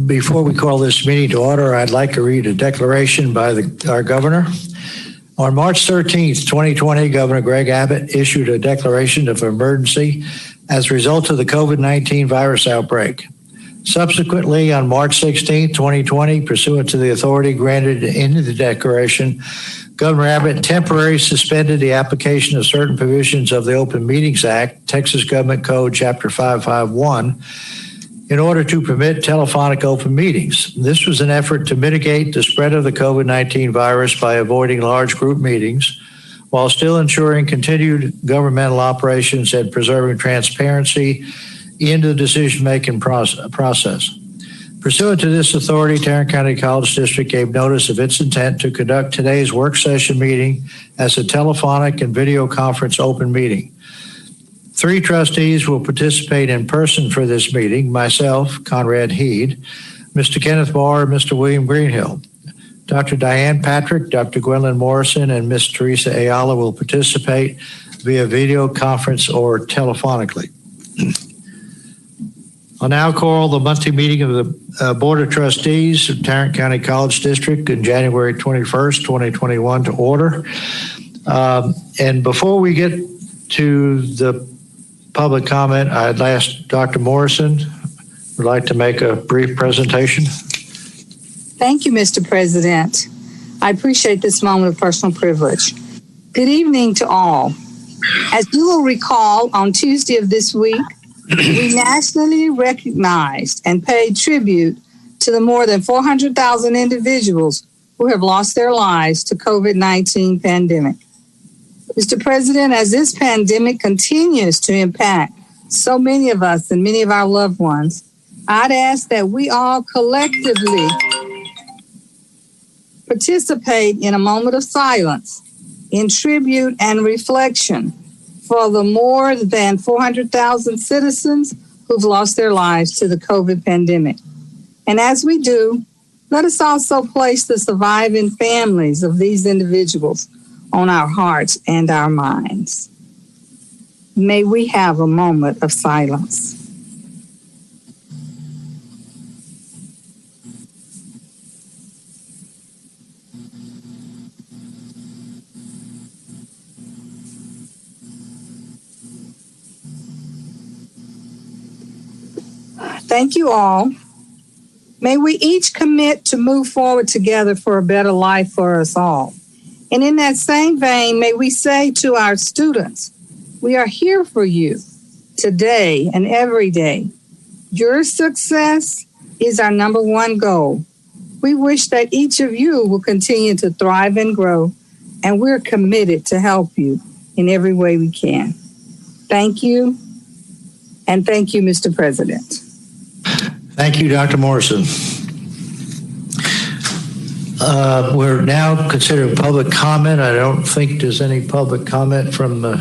before we call this meeting to order, I'd like to read a declaration by our governor. On March 13th, 2020, Governor Greg Abbott issued a declaration of emergency as a result of the COVID-19 virus outbreak. Subsequently, on March 16th, 2020, pursuant to the authority granted in the declaration, Governor Abbott temporarily suspended the application of certain provisions of the Open Meetings Act, Texas Government Code, Chapter 551, in order to permit telephonic open meetings. This was an effort to mitigate the spread of the COVID-19 virus by avoiding large group meetings, while still ensuring continued governmental operations and preserving transparency in the decision-making process. Pursuant to this authority, Tarrant County College District gave notice of its intent to conduct today's work session meeting as a telephonic and video conference open meeting. 3 trustees will participate in person for this meeting: myself, Conrad Heed, Mr. Kenneth Barr, and Mr. William Greenhill. Dr. Diane Patrick, Dr. Gwendolyn Morrison, and Ms. Teresa Ayala will participate via video conference or telephonically. I'll now call the monthly meeting of the Board of Trustees of Tarrant County College District on January 21st, 2021 to order. And before we get to the public comment, I'd ask Dr. Morrison would like to make a brief presentation. Thank you, Mr. President. I appreciate this moment of personal privilege. Good evening to all. As you will recall, on Tuesday of this week, we nationally recognized and paid tribute to the more than 400,000 individuals who have lost their lives to COVID-19 pandemic. Mr. President, as this pandemic continues to impact so many of us and many of our loved ones, I'd ask that we all collectively participate in a moment of silence, in tribute and reflection for the more than 400,000 citizens who've lost their lives to the COVID pandemic. And as we do, let us also place the surviving families of these individuals on our hearts and our minds. May we have a moment of silence. Thank you all. May we each commit to move forward together for a better life for us all. And in that same vein, may we say to our students, we are here for you today and every day. Your success is our number one goal. We wish that each of you will continue to thrive and grow, and we're committed to help you in every way we can. Thank you, and thank you, Mr. President. Thank you, Dr. Morrison. We're now considering public comment. I don't think there's any public comment from the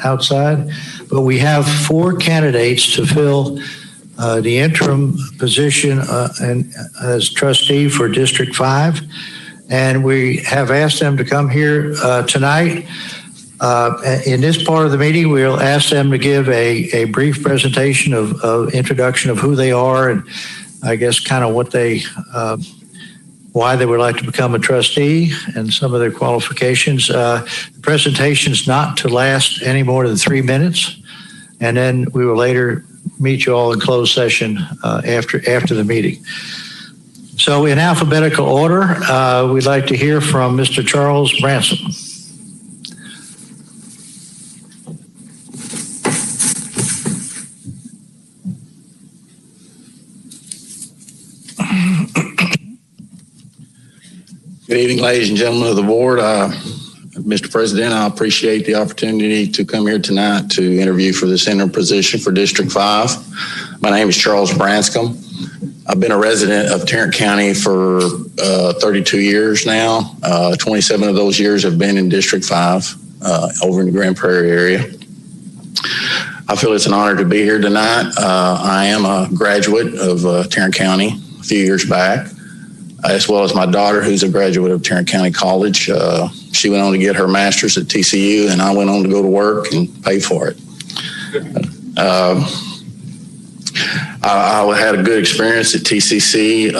outside, but we have 4 candidates to fill the interim position as trustee for District 5. And we have asked them to come here tonight. In this part of the meeting, we'll ask them to give a brief presentation of introduction of who they are and I guess kind of what they, why they would like to become a trustee and some of their qualifications. The presentation's not to last any more than 3 minutes, and then we will later meet you all in closed session after the meeting. So in alphabetical order, we'd like to hear from Mr. Charles Branson. Good evening, ladies and gentlemen of the board. Mr. President, I appreciate the opportunity to come here tonight to interview for this interim position for District 5. My name is Charles Branscombe. I've been a resident of Tarrant County for 32 years now. 27 of those years have been in District 5 over in the Grand Prairie area. I feel it's an honor to be here tonight. I am a graduate of Tarrant County a few years back, as well as my daughter, who's a graduate of Tarrant County College. She went on to get her master's at TCU, and I went on to go to work and pay for it. I had a good experience at TCC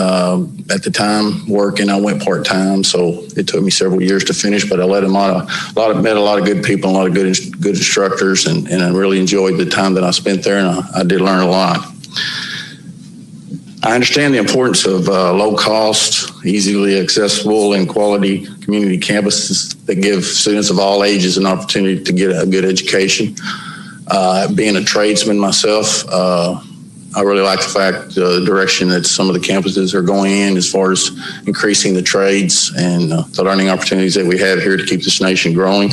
at the time working. I went part-time, so it took me several years to finish, but I met a lot of good people, a lot of good instructors, and I really enjoyed the time that I spent there, and I did learn a lot. I understand the importance of low-cost, easily accessible, and quality community campuses that give students of all ages an opportunity to get a good education. Being a tradesman myself, I really like the fact the direction that some of the campuses are going in as far as increasing the trades and the learning opportunities that we have here to keep this nation growing.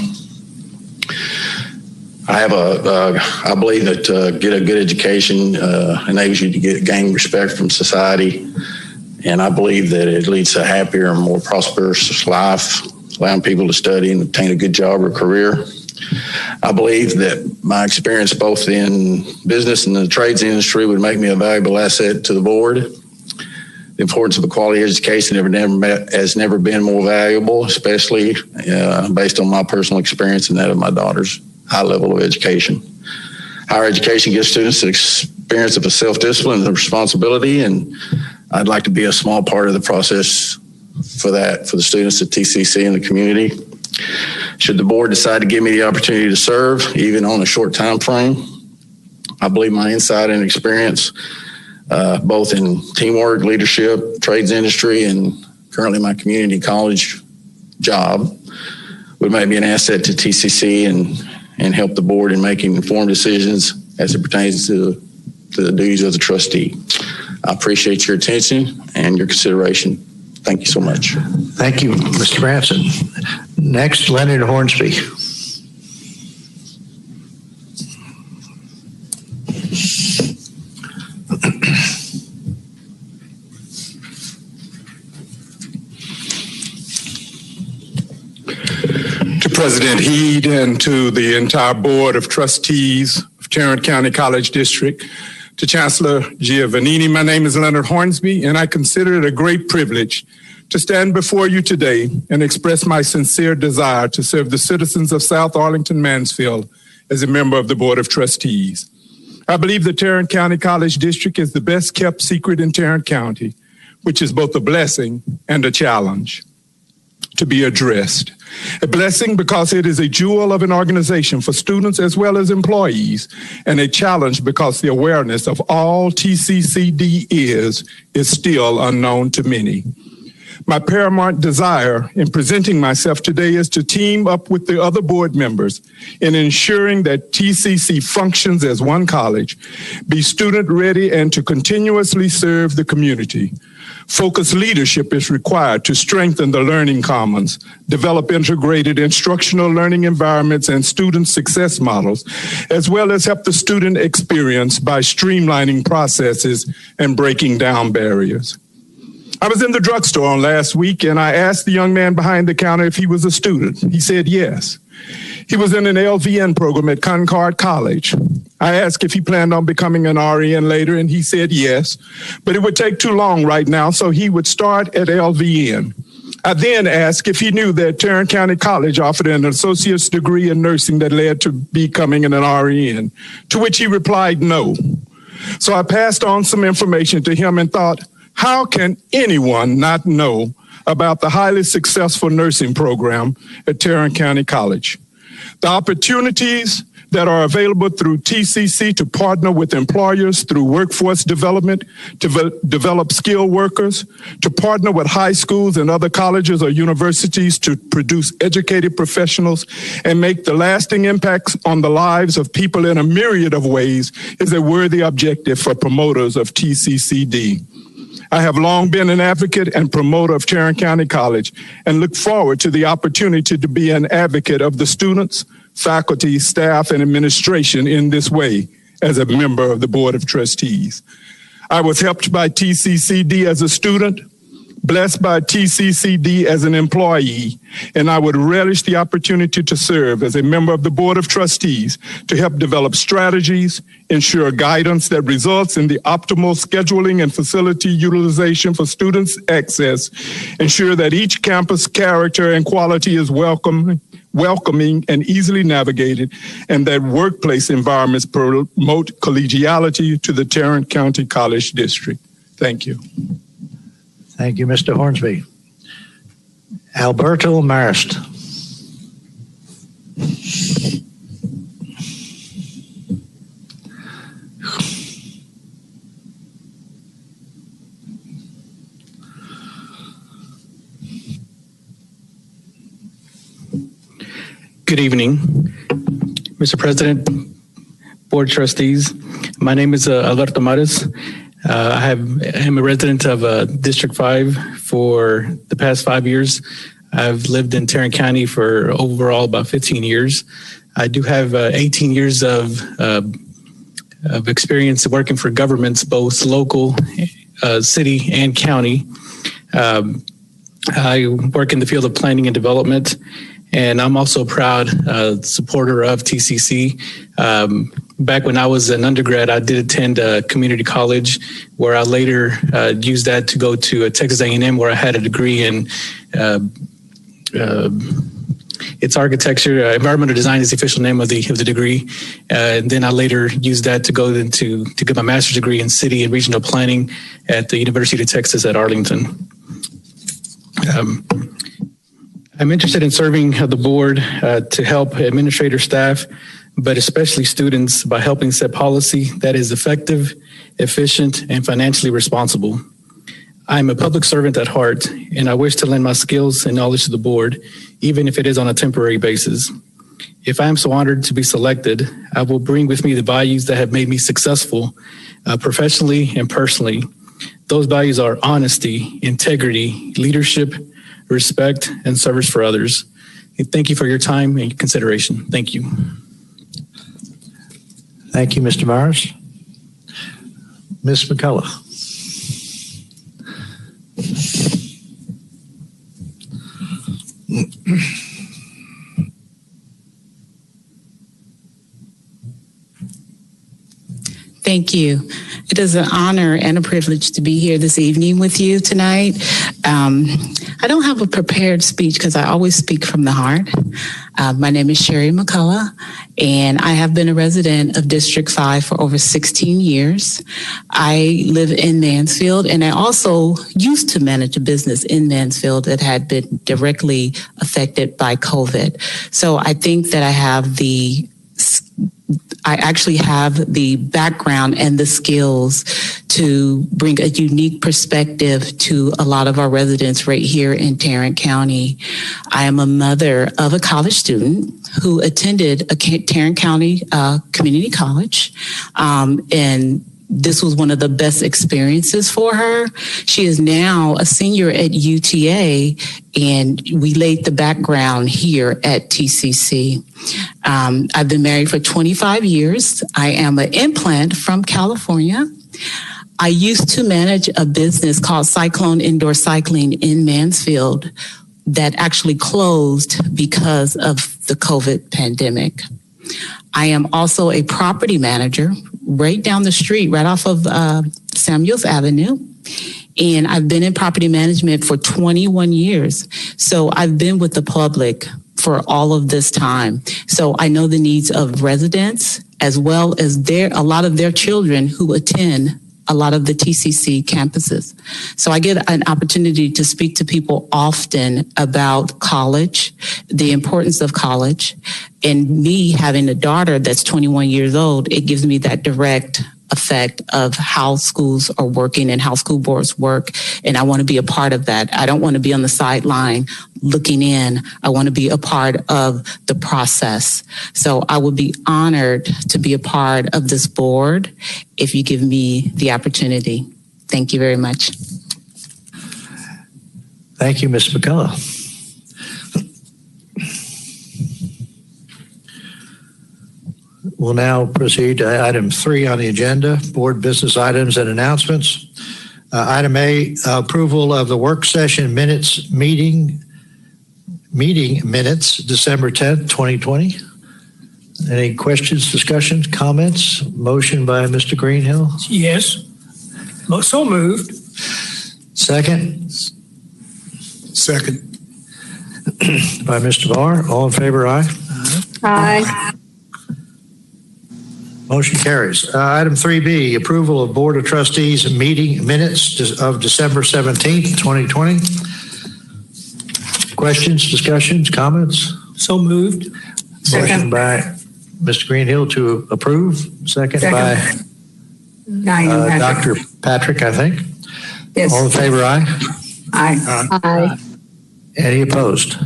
I believe that get a good education enables you to gain respect from society, and I believe that it leads to a happier and more prosperous life, allowing people to study and obtain a good job or career. I believe that my experience both in business and the trades industry would make me a valuable asset to the board. The importance of a quality education has never been more valuable, especially based on my personal experience and that of my daughter's high level of education. Higher education gives students an experience of a self-discipline and responsibility, and I'd like to be a small part of the process for that, for the students at TCC and the community. Should the board decide to give me the opportunity to serve, even on a short time frame, I believe my insight and experience, both in teamwork, leadership, trades industry, and currently my community college job, would make me an asset to TCC and help the board in making informed decisions as it pertains to the duties of the trustee. I appreciate your attention and your consideration. Thank you so much. Thank you, Mr. Branson. Next, Leonard Hornsby. To President Heed and to the entire Board of Trustees of Tarrant County College District, to Chancellor Giovannini, my name is Leonard Hornsby, and I consider it a great privilege to stand before you today and express my sincere desire to serve the citizens of South Arlington Mansfield as a member of the Board of Trustees. I believe the Tarrant County College District is the best kept secret in Tarrant County, which is both a blessing and a challenge to be addressed. A blessing because it is a jewel of an organization for students as well as employees, and a challenge because the awareness of all TCCD is still unknown to many. My paramount desire in presenting myself today is to team up with the other board members in ensuring that TCC functions as one college, be student ready, and to continuously serve the community. Focused leadership is required to strengthen the learning commons, develop integrated instructional learning environments and student success models, as well as help the student experience by streamlining processes and breaking down barriers. I was in the drugstore on last week, and I asked the young man behind the counter if he was a student. He said yes. He was in an LVN program at Concord College. I asked if he planned on becoming an RN later, and he said yes, but it would take too long right now, so he would start at LVN. I then asked if he knew that Tarrant County College offered an associate's degree in nursing that led to becoming an RN, to which he replied no. So I passed on some information to him and thought, how can anyone not know about the highly successful nursing program at Tarrant County College? The opportunities that are available through TCC to partner with employers through workforce development, to develop skilled workers, to partner with high schools and other colleges or universities to produce educated professionals and make the lasting impacts on the lives of people in a myriad of ways is a worthy objective for promoters of TCCD. I have long been an advocate and promoter of Tarrant County College and look forward to the opportunity to be an advocate of the students, faculty, staff, and administration in this way as a member of the Board of Trustees. I was helped by TCCD as a student, blessed by TCCD as an employee, and I would relish the opportunity to serve as a member of the Board of Trustees to help develop strategies, ensure guidance that results in the optimal scheduling and facility utilization for students' access, ensure that each campus character and quality is welcoming and easily navigated, and that workplace environments promote collegiality to the Tarrant County College District. Thank you. Thank you, Mr. Hornsby. Alberto Marist. Good evening, Mr. President, Board of Trustees. My name is Alberto Mares. I am a resident of District 5 for the past 5 years. I've lived in Tarrant County for overall about 15 years. I do have 18 years of experience working for governments, both local, city, and county. I work in the field of planning and development, and I'm also a proud supporter of TCC. Back when I was an undergrad, I did attend a community college where I later used that to go to Texas A&M, where I had a degree in it's architecture. Environmental design is the official name of the degree. And then I later used that to go into to get my master's degree in city and regional planning at the University of Texas at Arlington. I'm interested in serving the board to help administrator staff, but especially students, by helping set policy that is effective, efficient, and financially responsible. I'm a public servant at heart, and I wish to lend my skills and knowledge to the board, even if it is on a temporary basis. If I am so honored to be selected, I will bring with me the values that have made me successful professionally and personally. Those values are honesty, integrity, leadership, respect, and service for others. And thank you for your time and consideration. Thank you. Thank you, Mr. Myers. Ms. McCullough. Thank you. It is an honor and a privilege to be here this evening with you tonight. I don't have a prepared speech because I always speak from the heart. My name is Sherry McCullough, and I have been a resident of District 5 for over 16 years. I live in Mansfield, and I also used to manage a business in Mansfield that had been directly affected by COVID. So I think that I actually have the background and the skills to bring a unique perspective to a lot of our residents right here in Tarrant County. I am a mother of a college student who attended a Tarrant County community college, and this was one of the best experiences for her. She is now a senior at UTA, and we laid the background here at TCC. I've been married for 25 years. I am an implant from California. I used to manage a business called Cyclone Indoor Cycling in Mansfield that actually closed because of the COVID pandemic. I am also a property manager right down the street, right off of Samuels Avenue. And I've been in property management for 21 years. So I've been with the public for all of this time. So I know the needs of residents as well as a lot of their children who attend a lot of the TCC campuses. So I get an opportunity to speak to people often about college, the importance of college, and me having a daughter that's 21 years old, it gives me that direct effect of how schools are working and how school boards work. And I want to be a part of that. I don't want to be on the sideline looking in. I want to be a part of the process. So I would be honored to be a part of this board if you give me the opportunity. Thank you very much. Thank you, Ms. McCullough. We'll now proceed to item 3 on the agenda, board business items and announcements. Item A, approval of the work session meeting minutes, December 10th, 2020. Any questions, discussions, comments? Motion by Mr. Greenhill. Yes. So moved. Second. Second. By Mr. Barr. All in favor, aye. Aye. Motion carries. Item 3B, approval of Board of Trustees meeting minutes of December 17th, 2020. Questions, discussions, comments? So moved. Motion by Mr. Greenhill to approve. Second by Dr. Patrick, I think. Yes. All in favor, aye. Aye. Aye. Any opposed?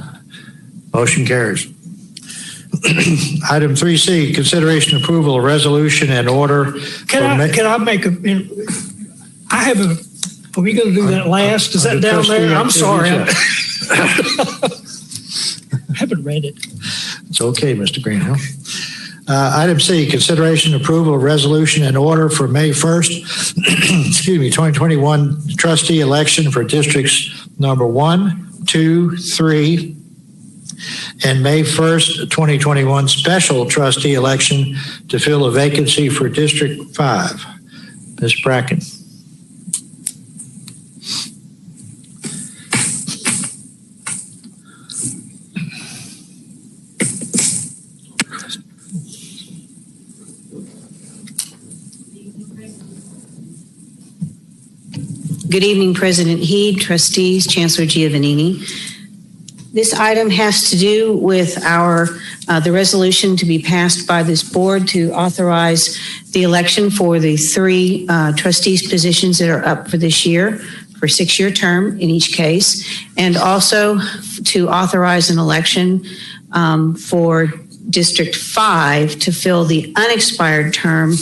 Motion carries. Item 3C, consideration approval of resolution and order. Can I make are we going to do that last? Is that down there? I'm sorry. I haven't read it. It's okay, Mr. Greenhill. Item C, consideration approval of resolution and order for May 1st, 2021 trustee election for districts number 1, 2, 3, and May 1st, 2021 special trustee election to fill a vacancy for District 5. Ms. Bracken. Good evening, President Heed, Trustees, Chancellor Giovannini. This item has to do with the resolution to be passed by this board to authorize the election for the 3 trustees positions that are up for this year, for a 6-year term in each case, and also to authorize an election for District 5 to fill the unexpired term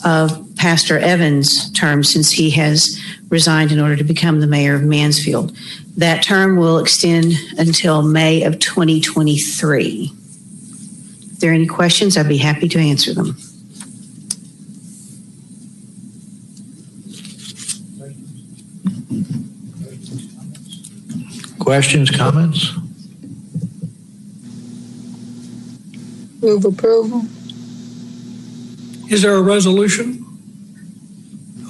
of Pastor Evans' term, since he has resigned in order to become the mayor of Mansfield. That term will extend until May of 2023. If there are any questions, I'd be happy to answer them. Questions, comments? Move approval. Is there a resolution?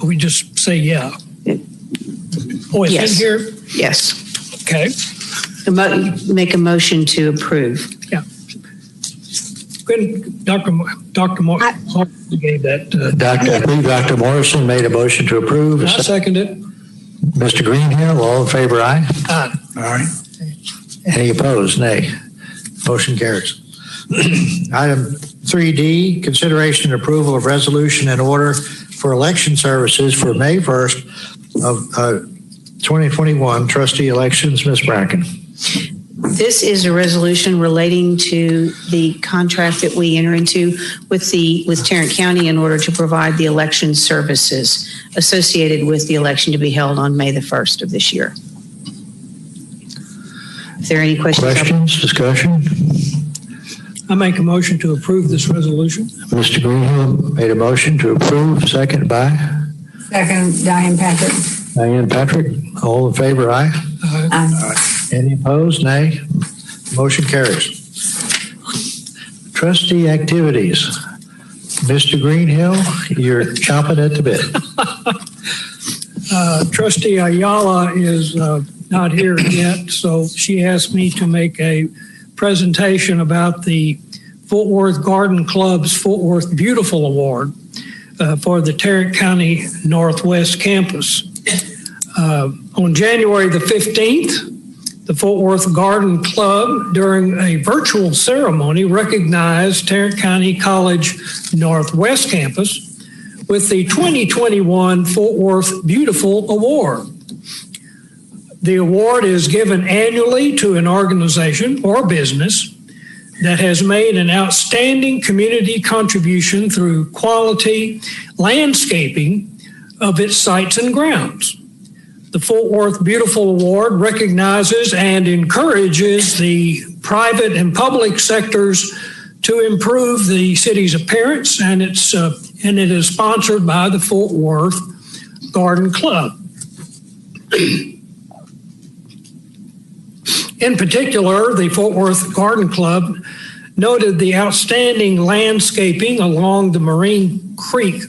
Or we just say yeah? Oh, it's Yes. in here? Yes. Okay. Make a motion to approve. Yeah. Good. Dr. Morrison gave that. Dr. Morrison made a motion to approve. I second it. Mr. Greenhill, all in favor, aye. Aye. Aye. Any opposed? Nay. Motion carries. Item 3D, consideration and approval of resolution and order for election services for May 1st of 2021 trustee elections. Ms. Bracken. This is a resolution relating to the contract that we enter into with Tarrant County in order to provide the election services associated with the election to be held on May the 1st of this year. If there are any questions? Questions, discussion? I make a motion to approve this resolution. Mr. Greenhill made a motion to approve, second by? Second, Diane Patrick. Diane Patrick, all in favor, aye. Aye. Any opposed? Nay. Motion carries. Trustee activities. Mr. Greenhill, you're chomping at the bit. Trustee Ayala is not here yet, so she asked me to make a presentation about the Fort Worth Garden Club's Fort Worth Beautiful Award for the Tarrant County Northwest Campus. On January the 15th, the Fort Worth Garden Club, during a virtual ceremony, recognized Tarrant County College Northwest Campus with the 2021 Fort Worth Beautiful Award. The award is given annually to an organization or business that has made an outstanding community contribution through quality landscaping of its sites and grounds. The Fort Worth Beautiful Award recognizes and encourages the private and public sectors to improve the city's appearance, and it is sponsored by the Fort Worth Garden Club. In particular, the Fort Worth Garden Club noted the outstanding landscaping along the Marine Creek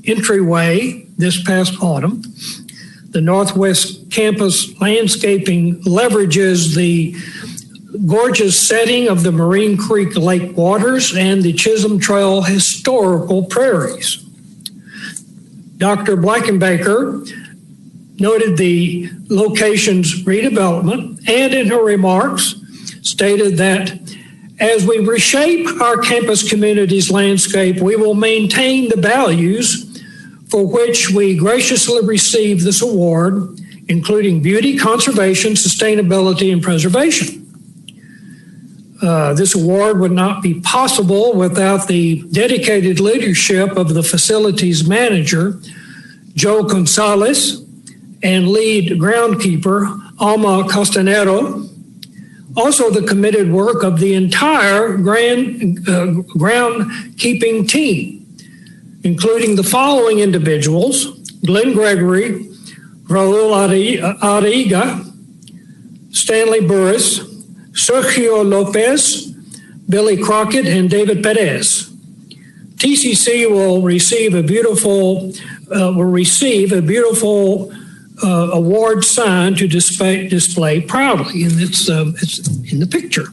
entryway this past autumn. The Northwest Campus landscaping leverages the gorgeous setting of the Marine Creek Lake waters and the Chisholm Trail historical prairies. Dr. Blackenbaker noted the location's redevelopment and in her remarks stated that as we reshape our campus community's landscape, we will maintain the values for which we graciously received this award, including beauty, conservation, sustainability, and preservation. This award would not be possible without the dedicated leadership of the facilities manager, Joe Gonzalez, and lead groundkeeper, Alma Costanero. Also the committed work of the entire groundkeeping team, including the following individuals: Glenn Gregory, Raul Arriga, Stanley Burris, Sergio Lopez, Billy Crockett, and David Perez. TCC will receive a beautiful award sign to display proudly, and it's in the picture.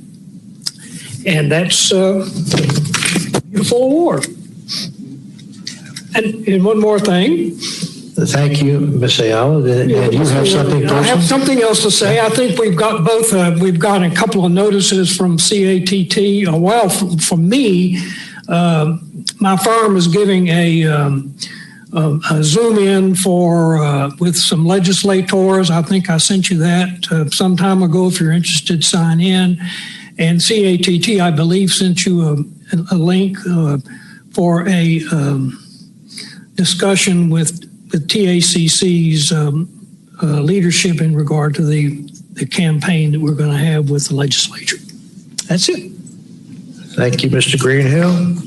And that's a beautiful award. And one more thing. Thank you, Ms. Ayala. And you have something personal? I have something else to say. I think we've got both. We've got a couple of notices from CATT. Well, from me, my firm is giving a Zoom in for with some legislators. I think I sent you that some time ago. If you're interested, sign in. And CATT, I believe, sent you a link for a discussion with TACC's leadership in regard to the campaign that we're going to have with the legislature. That's it. Thank you, Mr. Greenhill.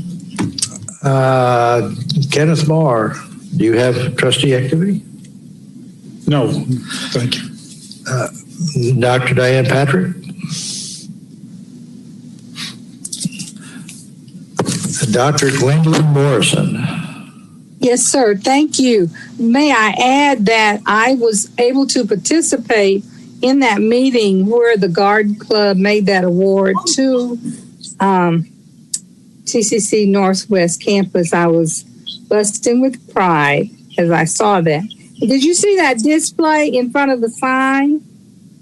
Kenneth Barr, do you have trustee activity? No, thank you. Dr. Diane Patrick? Dr. Gwendolyn Morrison. Yes, sir. Thank you. May I add that I was able to participate in that meeting where the Garden Club made that award to TCC Northwest Campus. I was busting with pride as I saw that. Did you see that display in front of the sign?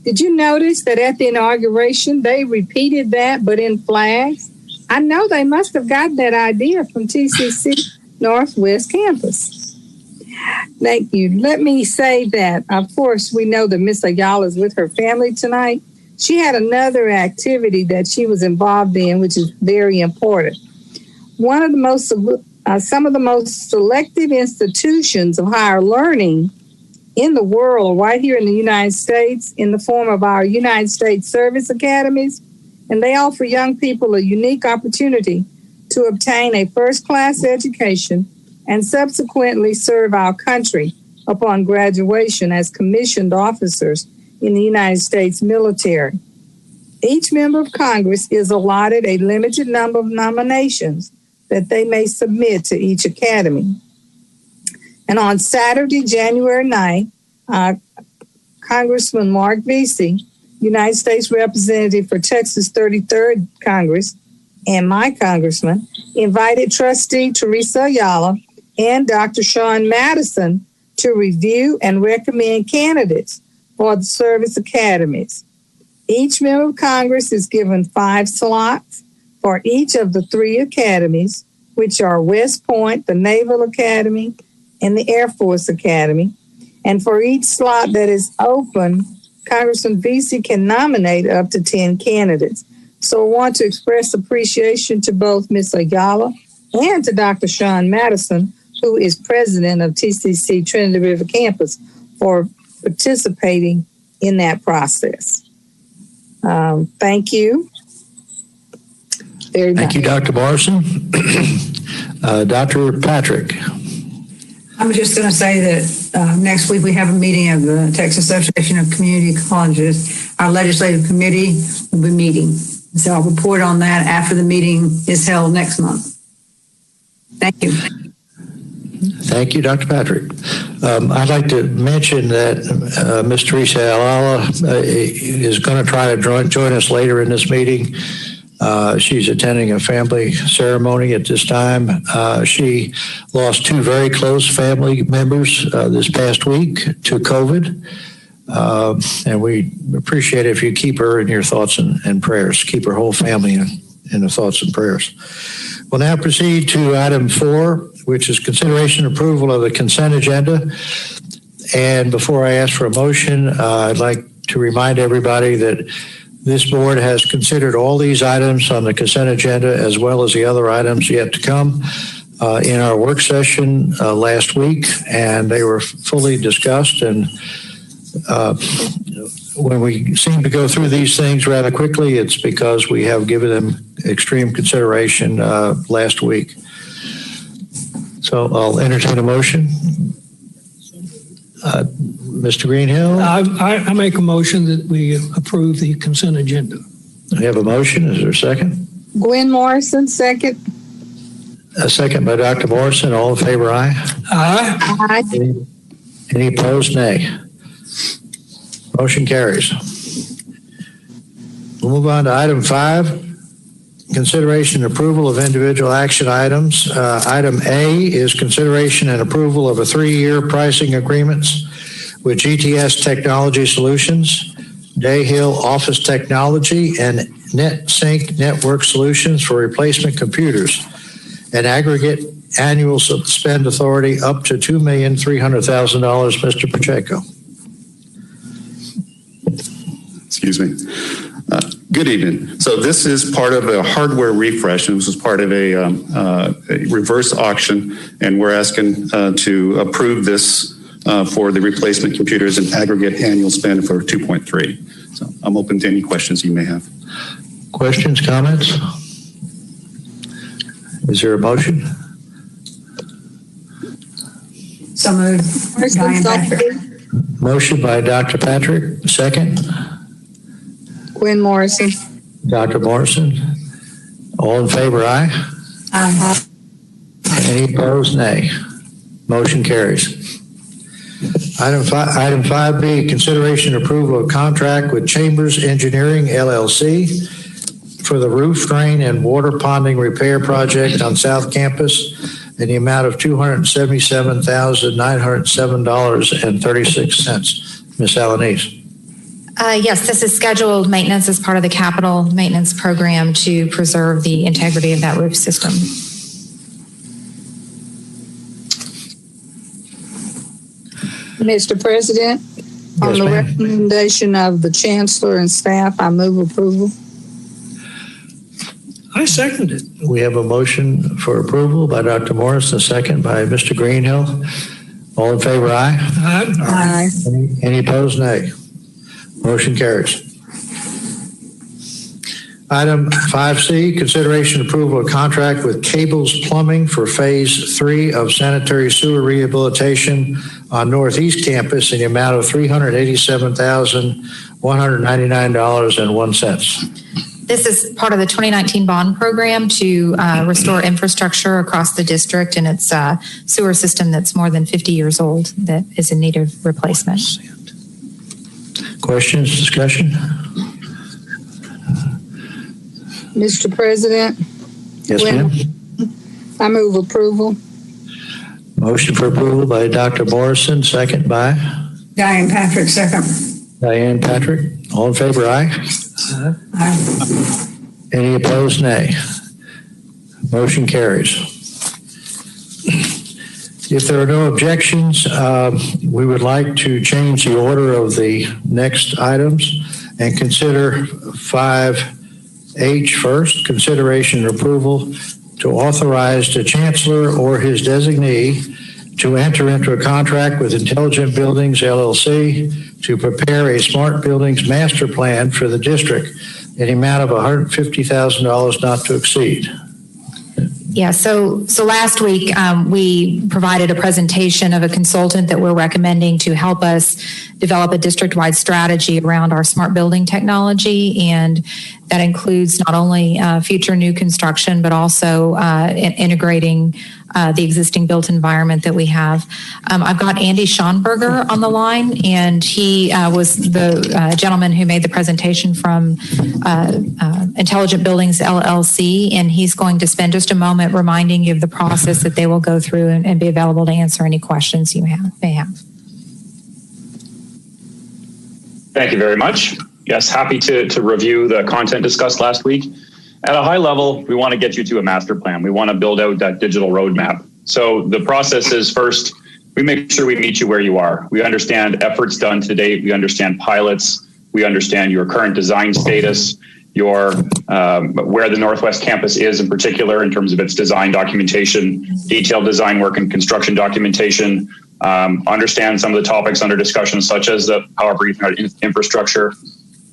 Did you notice that at the inauguration, they repeated that, but in flags? I know they must have got that idea from TCC Northwest Campus. Thank you. Let me say that, of course, we know that Miss Ayala is with her family tonight. She had another activity that she was involved in, which is very important. One of the most, some of the most selective institutions of higher learning in the world, right here in the United States, in the form of our United States Service Academies, and they offer young people a unique opportunity to obtain a first-class education and subsequently serve our country upon graduation as commissioned officers in the United States military. Each member of Congress is allotted a limited number of nominations that they may submit to each academy. And on Saturday, January 9th, Congressman Mark Vesey, United States Representative for Texas 33rd Congress, and my congressman, invited Trustee Teresa Ayala and Dr. Sean Madison to review and recommend candidates for the service academies. Each member of Congress is given 5 slots for each of the 3 academies, which are West Point, the Naval Academy, and the Air Force Academy. And for each slot that is open, Congressman Vesey can nominate up to 10 candidates. So I want to express appreciation to both Ms. Ayala and to Dr. Sean Madison, who is president of TCC Trinity River Campus, for participating in that process. Thank you. Very Thank much. you, Dr. Morrison. Dr. Patrick. I was just going to say that next week we have a meeting of the Texas Association of Community Colleges. Our legislative committee will be meeting. So I'll report on that after the meeting is held next month. Thank you. Thank you, Dr. Patrick. I'd like to mention that Ms. Teresa Alala is going to try to join us later in this meeting. She's attending a family ceremony at this time. She lost two very close family members this past week to COVID. And we appreciate it if you keep her in your thoughts and prayers. Keep her whole family in the thoughts and prayers. We'll now proceed to item 4, which is consideration and approval of the consent agenda. And before I ask for a motion, I'd like to remind everybody that this board has considered all these items on the consent agenda as well as the other items yet to come in our work session last week, and they were fully discussed. And when we seem to go through these things rather quickly, it's because we have given them extreme consideration last week. So I'll entertain a motion. Mr. Greenhill? I make a motion that we approve the consent agenda. We have a motion. Is there a second? Gwen Morrison, second. A second by Dr. Morrison. All in favor, aye? Aye. Aye. Any opposed, nay? Motion carries. We'll move on to item 5. Consideration and approval of individual action items. Item A is consideration and approval of a 3-year pricing agreements with GTS Technology Solutions, Dahill Office Technology, and NetSync Network Solutions for replacement computers. An aggregate annual spend authority up to $2,300,000. Mr. Pacheco. Excuse me. Good evening. So this is part of a hardware refresh, and this is part of a reverse auction, and we're asking to approve this for the replacement computers and aggregate annual spend for 2.3. So I'm open to any questions you may have. Questions, comments? Is there a motion? So moved. Diane Patrick. Motion by Dr. Patrick. Second. Gwen Morrison. Dr. Morrison. All in favor, aye? Aye. Any opposed, nay? Motion carries. Item 5B, consideration and approval of contract with Chambers Engineering, LLC for the roof drain and water ponding repair project on South Campus in the amount of $277,907.36. Ms. Alanis. Yes, this is scheduled maintenance as part of the capital maintenance program to preserve the integrity of that roof system. Mr. President, on the recommendation of the Chancellor and staff, I move approval. I second it. We have a motion for approval by Dr. Morris, a second by Mr. Greenhill. All in favor, aye? Aye. Aye. Any opposed, nay? Motion carries. Item 5C, consideration and approval of contract with Cables Plumbing for Phase 3 of Sanitary Sewer Rehabilitation on Northeast Campus in the amount of $387,199.01. This is part of the 2019 bond program to restore infrastructure across the district, and it's a sewer system that's more than 50 years old that is in need of replacement. Questions, discussion? Mr. President? Yes, ma'am. I move approval. Motion for approval by Dr. Morrison, second by Diane Patrick, second. Diane Patrick. All in favor, aye? Aye. Any opposed, nay? Motion carries. If there are no objections, we would like to change the order of the next items and consider 5H first, consideration and approval to authorize the Chancellor or his designee to enter into a contract with Intelligent Buildings, LLC to prepare a smart buildings master plan for the district in the amount of $150,000 not to exceed. Yeah, so last week we provided a presentation of a consultant that we're recommending to help us develop a district-wide strategy around our smart building technology, and that includes not only future new construction, but also integrating the existing built environment that we have. I've got Andy Schonberger on the line, and he was the gentleman who made the presentation from Intelligent Buildings LLC, and he's going to spend just a moment reminding you of the process that they will go through and be available to answer any questions you may have. Thank you very much. Yes, happy to review the content discussed last week. At a high level, we want to get you to a master plan. We want to build out that digital roadmap. So the process is, first, we make sure we meet you where you are. We understand efforts done to date. We understand pilots. We understand your current design status, your where the Northwest Campus is in particular in terms of its design documentation, detailed design work and construction documentation, understand some of the topics under discussion, such as the power brief infrastructure,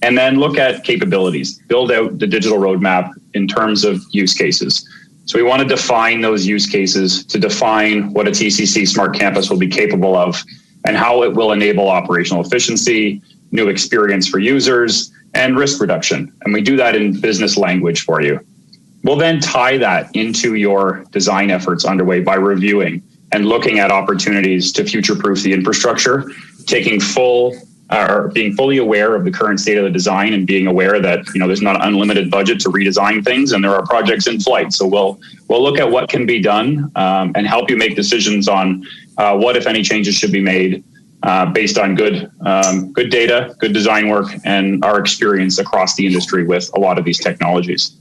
and then look at capabilities, build out the digital roadmap in terms of use cases. So we want to define those use cases to define what a TCC Smart Campus will be capable of and how it will enable operational efficiency, new experience for users, and risk reduction. And we do that in business language for you. We'll then tie that into your design efforts underway by reviewing and looking at opportunities to future-proof the infrastructure, taking being fully aware of the current state of the design and being aware that there's not unlimited budget to redesign things, and there are projects in flight. So we'll look at what can be done and help you make decisions on what, if any, changes should be made based on good data, good design work, and our experience across the industry with a lot of these technologies.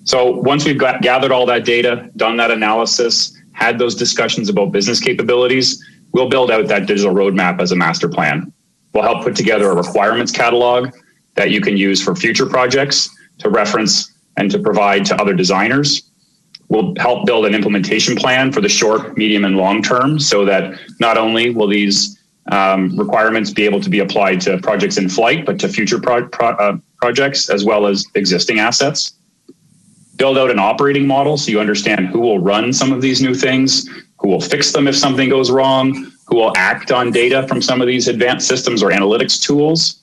So once we've gathered all that data, done that analysis, had those discussions about business capabilities, we'll build out that digital roadmap as a master plan. We'll help put together a requirements catalog that you can use for future projects to reference and to provide to other designers. We'll help build an implementation plan for the short, medium, and long term so that not only will these requirements be able to be applied to projects in flight, but to future projects as well as existing assets. Build out an operating model so you understand who will run some of these new things, who will fix them if something goes wrong, who will act on data from some of these advanced systems or analytics tools.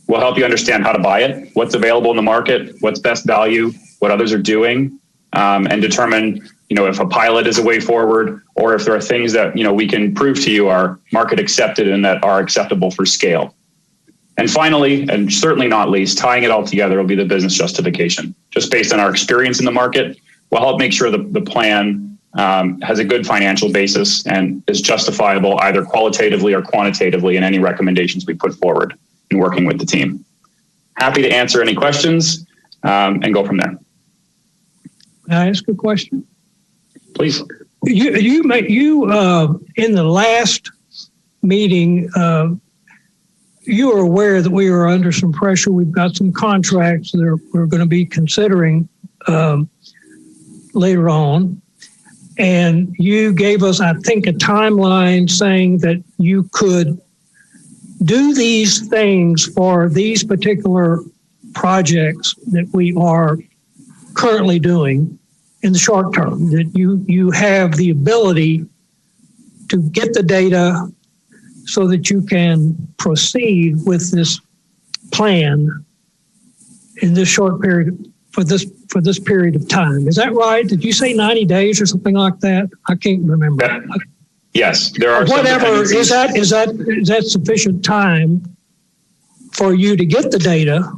We'll help you understand how to buy it, what's available in the market, what's best value, what others are doing, and determine, if a pilot is a way forward or if there are things that, we can prove to you are market accepted and that are acceptable for scale. And finally, and certainly not least, tying it all together will be the business justification. Just based on our experience in the market, we'll help make sure the plan has a good financial basis and is justifiable either qualitatively or quantitatively in any recommendations we put forward in working with the team. Happy to answer any questions and go from there. Can I ask a question? Please. You in the last meeting, you are aware that we are under some pressure. We've got some contracts that we're going to be considering later on. And you gave us, I think, a timeline saying that you could do these things for these particular projects that we are currently doing in the short term, that you have the ability to get the data so that you can proceed with this plan in this short period for this period of time. Is that right? Did you say 90 days or something like that? I can't remember. Yes, there are. Whatever, is that sufficient time for you to get the data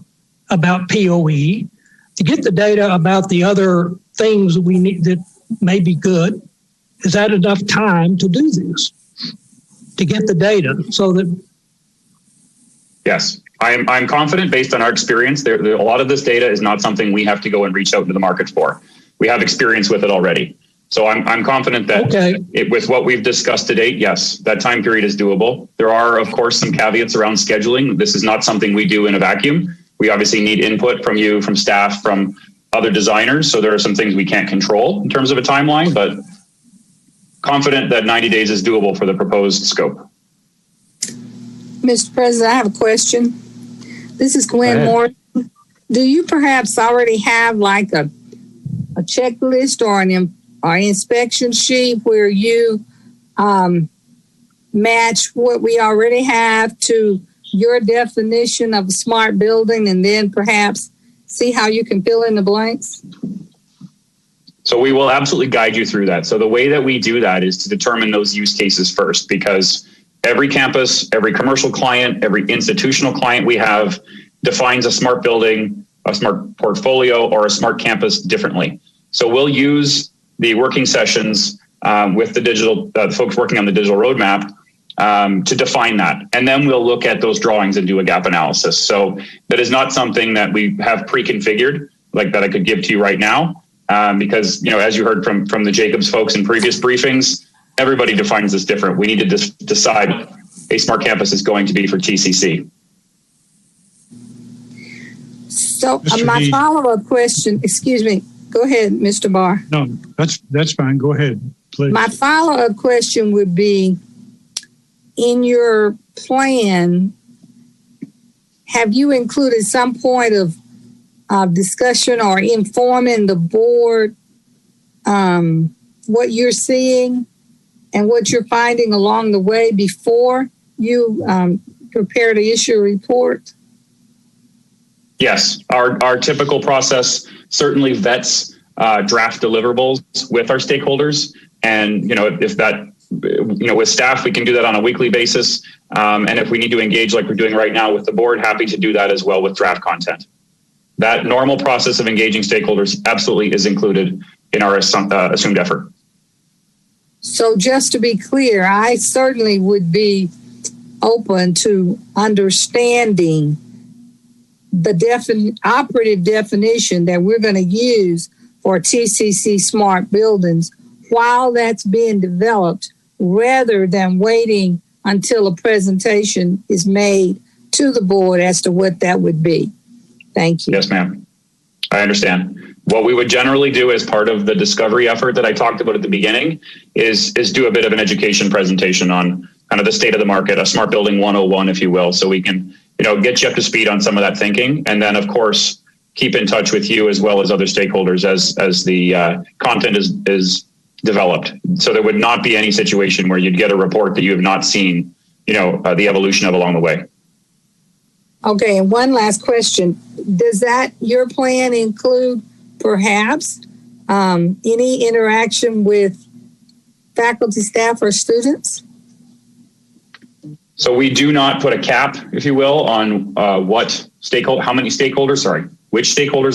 about POE, to get the data about the other things that we need that may be good? Is that enough time to do this, to get the data so that? Yes. I'm confident based on our experience. A lot of this data is not something we have to go and reach out to the market for. We have experience with it already. So I'm confident that with what we've discussed to date, yes, that time period is doable. There are, of course, some caveats around scheduling. This is not something we do in a vacuum. We obviously need input from you, from staff, from other designers. So there are some things we can't control in terms of a timeline, but confident that 90 days is doable for the proposed scope. Mr. President, I have a question. This is Gwen Moore. Do you perhaps already have like a a checklist or an inspection sheet where you match what we already have to your definition of a smart building, and then perhaps see how you can fill in the blanks? So we will absolutely guide you through that. So the way that we do that is to determine those use cases first, because every campus, every commercial client, every institutional client we have defines a smart building, a smart portfolio, or a smart campus differently. So we'll use the working sessions with the folks working on the digital roadmap to define that. And then we'll look at those drawings and do a gap analysis. So that is not something that we have pre-configured, like that I could give to you right now. Because, you know, as you heard from the Jacobs folks in previous briefings, everybody defines this different. We need to decide a smart campus is going to be for TCC. So my follow-up question, excuse me, go ahead, Mr. Barr. No, that's fine. Go ahead, please. My follow-up question would be, in your plan, have you included some point of discussion or informing the board what you're seeing and what you're finding along the way before you prepare to issue a report? Yes, our typical process certainly vets draft deliverables with our stakeholders. And, you know, if that, you know, with staff, we can do that on a weekly basis. And if we need to engage like we're doing right now with the board, happy to do that as well with draft content. That normal process of engaging stakeholders absolutely is included in our assumed effort. So just to be clear, I certainly would be open to understanding the operative definition that we're going to use for TCC smart buildings while that's being developed, rather than waiting until a presentation is made to the board as to what that would be. Thank you. Yes, ma'am. I understand. What we would generally do as part of the discovery effort that I talked about at the beginning is do a bit of an education presentation on kind of the state of the market, a smart building 101, if you will, so we can, you know, get you up to speed on some of that thinking. And then, of course, keep in touch with you as well as other stakeholders as the content is developed. So there would not be any situation where you'd get a report that you have not seen, you know, the evolution of along the way. Okay, and one last question. Does your plan include perhaps any interaction with faculty, staff, or students? So we do not put a cap, if you will, on which stakeholders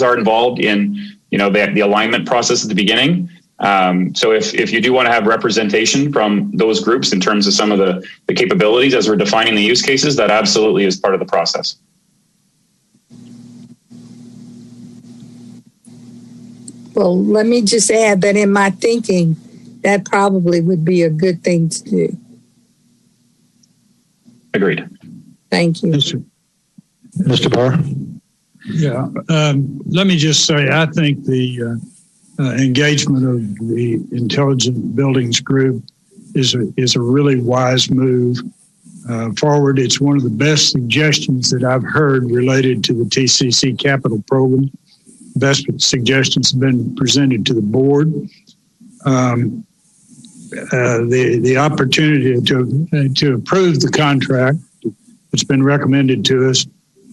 are involved in, you know, the alignment process at the beginning. So if you do want to have representation from those groups in terms of some of the capabilities as we're defining the use cases, that absolutely is part of the process. Well, let me just add that in my thinking, that probably would be a good thing to do. Agreed. Thank you. Mr. Barr? Yeah. Let me just say, I think the engagement of the Intelligent Buildings Group is a really wise move forward. It's one of the best suggestions that I've heard related to the TCC capital program. Best suggestions have been presented to the board. The opportunity to approve the contract that's been recommended to us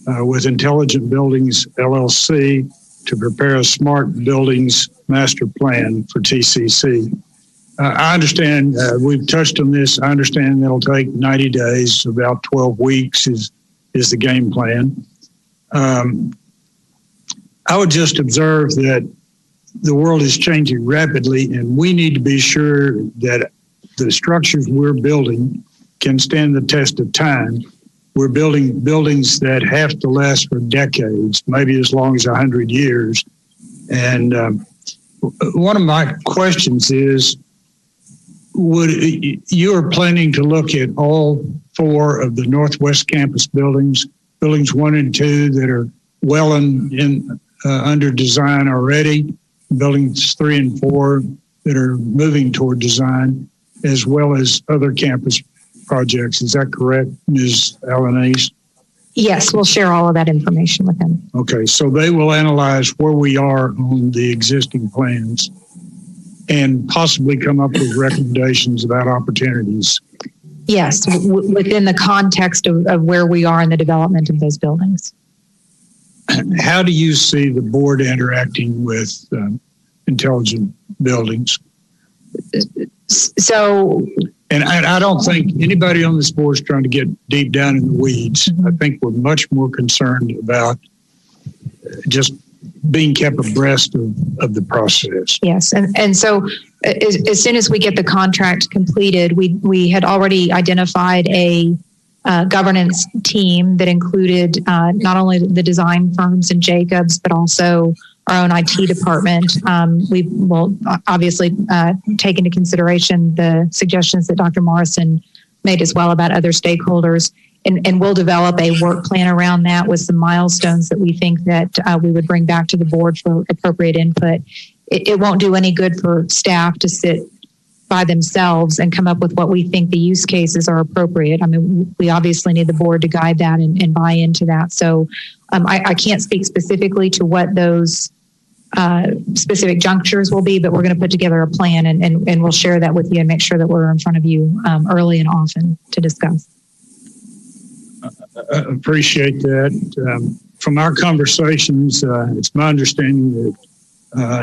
with Intelligent Buildings LLC to prepare a smart buildings master plan for TCC. I understand we've touched on this. I understand it'll take 90 days, about 12 weeks is the game plan. I would just observe that the world is changing rapidly, and we need to be sure that the structures we're building can stand the test of time. We're building buildings that have to last for decades, maybe as long as 100 years. And one of my questions is, you are planning to look at all 4 of the Northwest Campus buildings 1 and 2 that are well under design already, buildings 3 and 4 that are moving toward design, as well as other campus projects. Is that correct, Ms. Albanese? Yes, we'll share all of that information with him. Okay, so they will analyze where we are on the existing plans and possibly come up with recommendations about opportunities. Yes, within the context of where we are in the development of those buildings. How do you see the board interacting with intelligent buildings? So, and I don't think anybody on this board is trying to get deep down in the weeds. I think we're much more concerned about just being kept abreast of the process. Yes, and so as soon as we get the contract completed, we had already identified a governance team that included not only the design firms and Jacobs, but also our own IT department. We will obviously take into consideration the suggestions that Dr. Morrison made as well about other stakeholders. And we'll develop a work plan around that with some milestones that we think that we would bring back to the board for appropriate input. It won't do any good for staff to sit by themselves and come up with what we think the use cases are appropriate. I mean, we obviously need the board to guide that and buy into that. So I can't speak specifically to what those specific junctures will be, but we're going to put together a plan and we'll share that with you and make sure that we're in front of you early and often to discuss. I appreciate that. From our conversations, it's my understanding that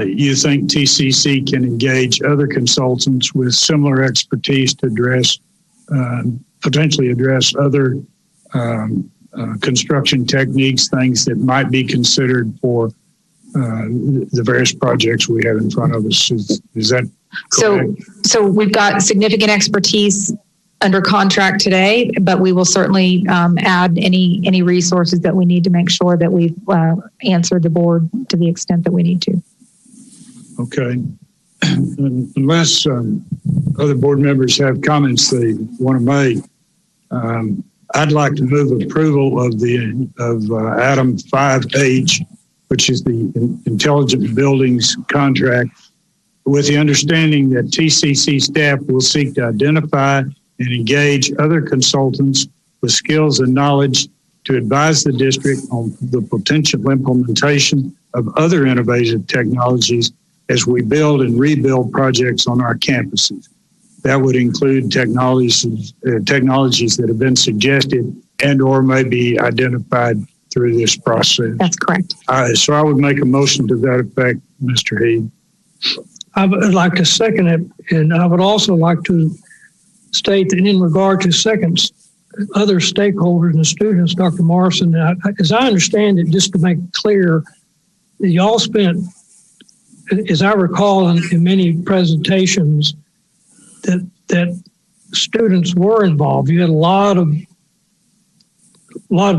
you think TCC can engage other consultants with similar expertise to address, potentially address other construction techniques, things that might be considered for the various projects we have in front of us. Is that correct? So we've got significant expertise under contract today, but we will certainly add any resources that we need to make sure that we've answered the board to the extent that we need to. Okay. Unless other board members have comments they want to make, I'd like to move approval of item 5H, which is the Intelligent Buildings contract, with the understanding that TCC staff will seek to identify and engage other consultants with skills and knowledge to advise the district on the potential implementation of other innovative technologies as we build and rebuild projects on our campuses. That would include technologies that have been suggested and or may be identified through this process. That's correct. So I would make a motion to that effect, Mr. Heed. I would like to second it, and I would also like to state that in regard to other stakeholders and students, Dr. Morrison, as I understand it, just to make it clear, y'all spent, as I recall in many presentations, that students were involved. You had a lot of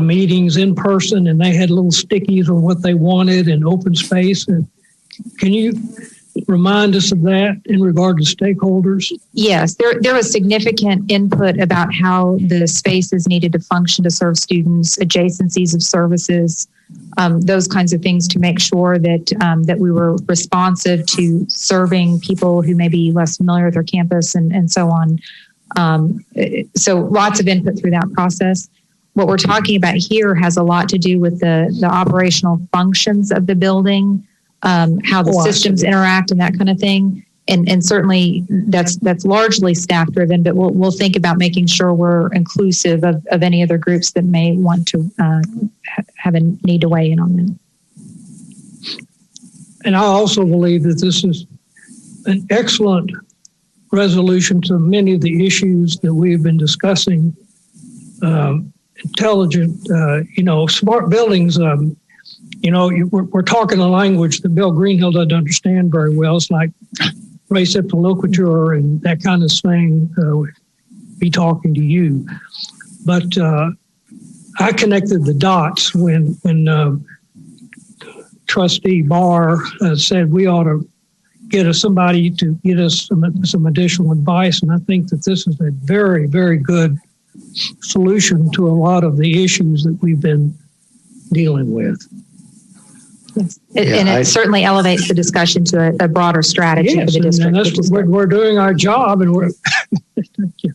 meetings in person, and they had little stickies on what they wanted in open space. And can you remind us of that in regard to stakeholders? Yes, there was significant input about how the spaces needed to function to serve students, adjacencies of services, those kinds of things to make sure that we were responsive to serving people who may be less familiar with our campus and so on. So lots of input through that process. What we're talking about here has a lot to do with the operational functions of the building, how the systems interact and that kind of thing. And certainly that's largely staff driven, but we'll think about making sure we're inclusive of any other groups that may want to have a need to weigh in on them. And I also believe that this is an excellent resolution to many of the issues that we've been discussing. Intelligent, smart buildings, we're talking a language that Bill Greenhill doesn't understand very well. It's like race epitaloquitur and that kind of thing, be talking to you. But I connected the dots when Trustee Barr said we ought to get us somebody to get us some additional advice. And I think that this is a very, very good solution to a lot of the issues that we've been dealing with. Yes. And it certainly elevates the discussion to a broader strategy for the district. And that's we're doing our job, and we're. Thank you.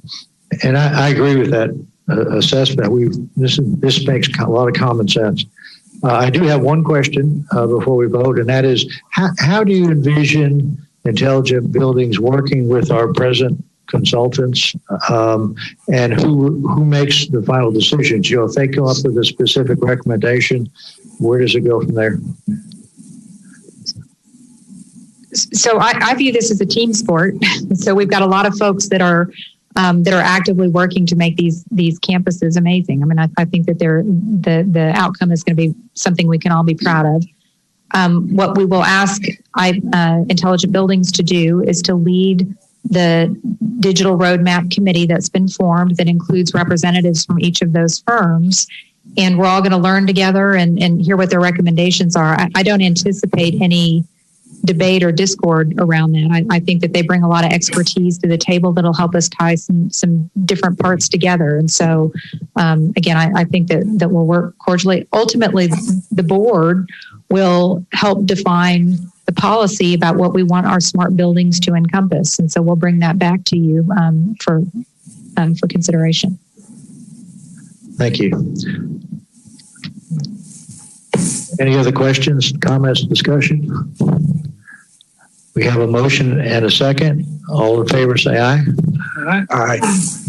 And I agree with that, assessment. This makes a lot of common sense. I do have one question before we vote, and that is, how do you envision intelligent buildings working with our present consultants, and who makes the final decisions? You know, if they come up with a specific recommendation, where does it go from there? So I view this as a team sport. So we've got a lot of folks that are actively working to make these campuses amazing. I mean, I think that the outcome is going to be something we can all be proud of. What we will ask Intelligent Buildings to do is to lead the digital roadmap committee that's been formed that includes representatives from each of those firms. And we're all going to learn together and hear what their recommendations are. I don't anticipate any debate or discord around that. I think that they bring a lot of expertise to the table that'll help us tie some different parts together. And so, again, I think that we'll work cordially. Ultimately, the board will help define the policy about what we want our smart buildings to encompass. And so we'll bring that back to you for consideration. Thank you. Any other questions, comments, discussion? We have a motion and a second. All in favor say aye. Aye. Aye.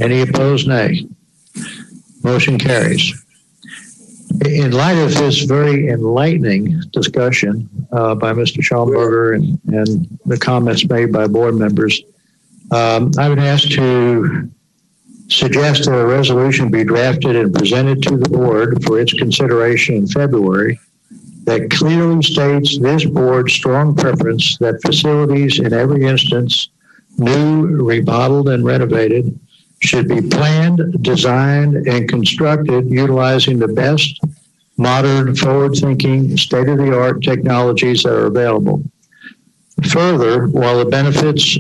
Any opposed, nay. Motion carries. In light of this very enlightening discussion by Mr. Schaumburger and the comments made by board members, I would ask to suggest that a resolution be drafted and presented to the board for its consideration in February that clearly states this board's strong preference that facilities in every instance, new, remodeled, and renovated, should be planned, designed, and constructed utilizing the best modern, forward-thinking, state-of-the-art technologies that are available. Further, while the benefits,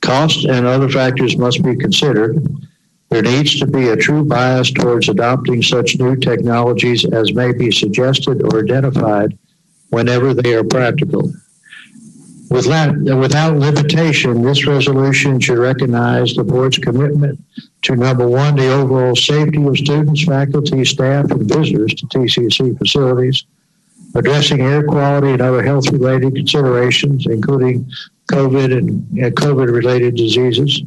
cost, and other factors must be considered, there needs to be a true bias towards adopting such new technologies as may be suggested or identified whenever they are practical. Without limitation, this resolution should recognize the board's commitment to, number one, the overall safety of students, faculty, staff, and visitors to TCC facilities, addressing air quality and other health-related considerations, including COVID and COVID-related diseases.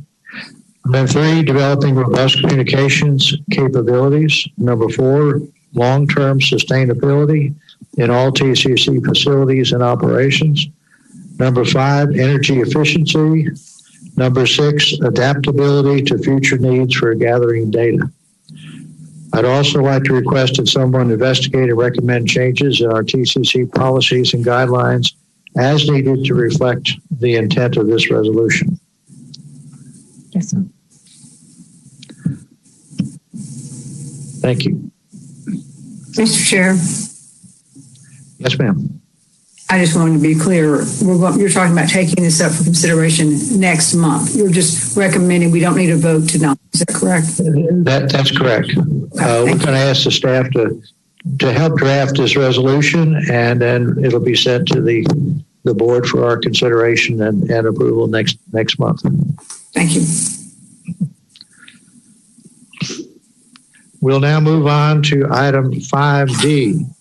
And then three, developing robust communications capabilities. Number four, long-term sustainability in all TCC facilities and operations. Number five, energy efficiency. Number six, adaptability to future needs for gathering data. I'd also like to request that someone investigate and recommend changes in our TCC policies and guidelines as needed to reflect the intent of this resolution. Yes, sir. Thank you. Mr. Chair, Yes, ma'am. I just wanted to be clear. You're talking about taking this up for consideration next month. You're just recommending we don't need a vote tonight. Is that correct? That's correct. We're going to ask the staff to help draft this resolution, and then it'll be sent to the board for our consideration and approval next month. Thank you. We'll now move on to item 5D.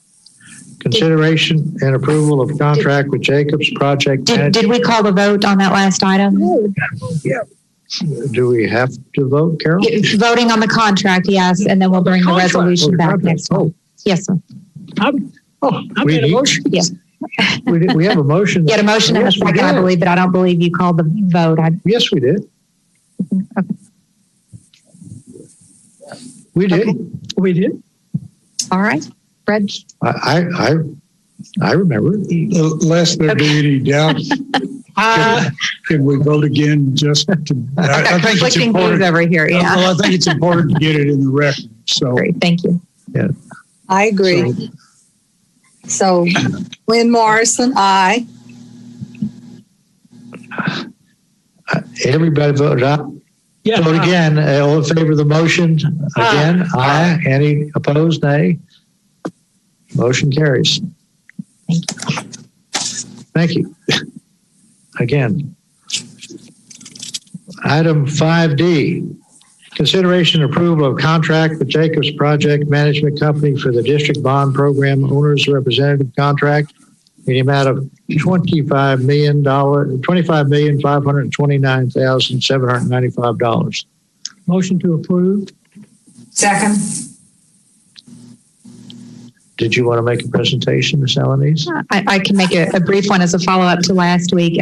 Consideration and approval of contract with Jacobs Project. Did we call the vote on that last item? Yeah. Do we have to vote, Carol? Voting on the contract, yes, and then we'll bring the resolution back next month. Yes, sir. I made a motion. Yes. We have a motion. You had a motion and a second, I believe, but I don't believe you called the vote. Yes, we did. Okay. We did. Okay. We did. All right. Fred? I remember. Lest there be any doubt, can we vote again just to, I think it's important. Over here, yeah. Well, I think it's important to get it in the record. So great, thank you. Yeah. I agree. So Lynn Morrison, aye. Everybody voted aye. Yeah. Vote again. All in favor of the motion? Again, aye. Any opposed? Nay. Motion carries. Thank you. Thank you. Again. Item 5D. Consideration and approval of contract with Jacobs Project Management Company for the District Bond Program Owners Representative Contract in the amount of $25,529,795. Motion to approve. Second. Did you want to make a presentation, Ms. Alanis? I can make a brief one as a follow-up to last week.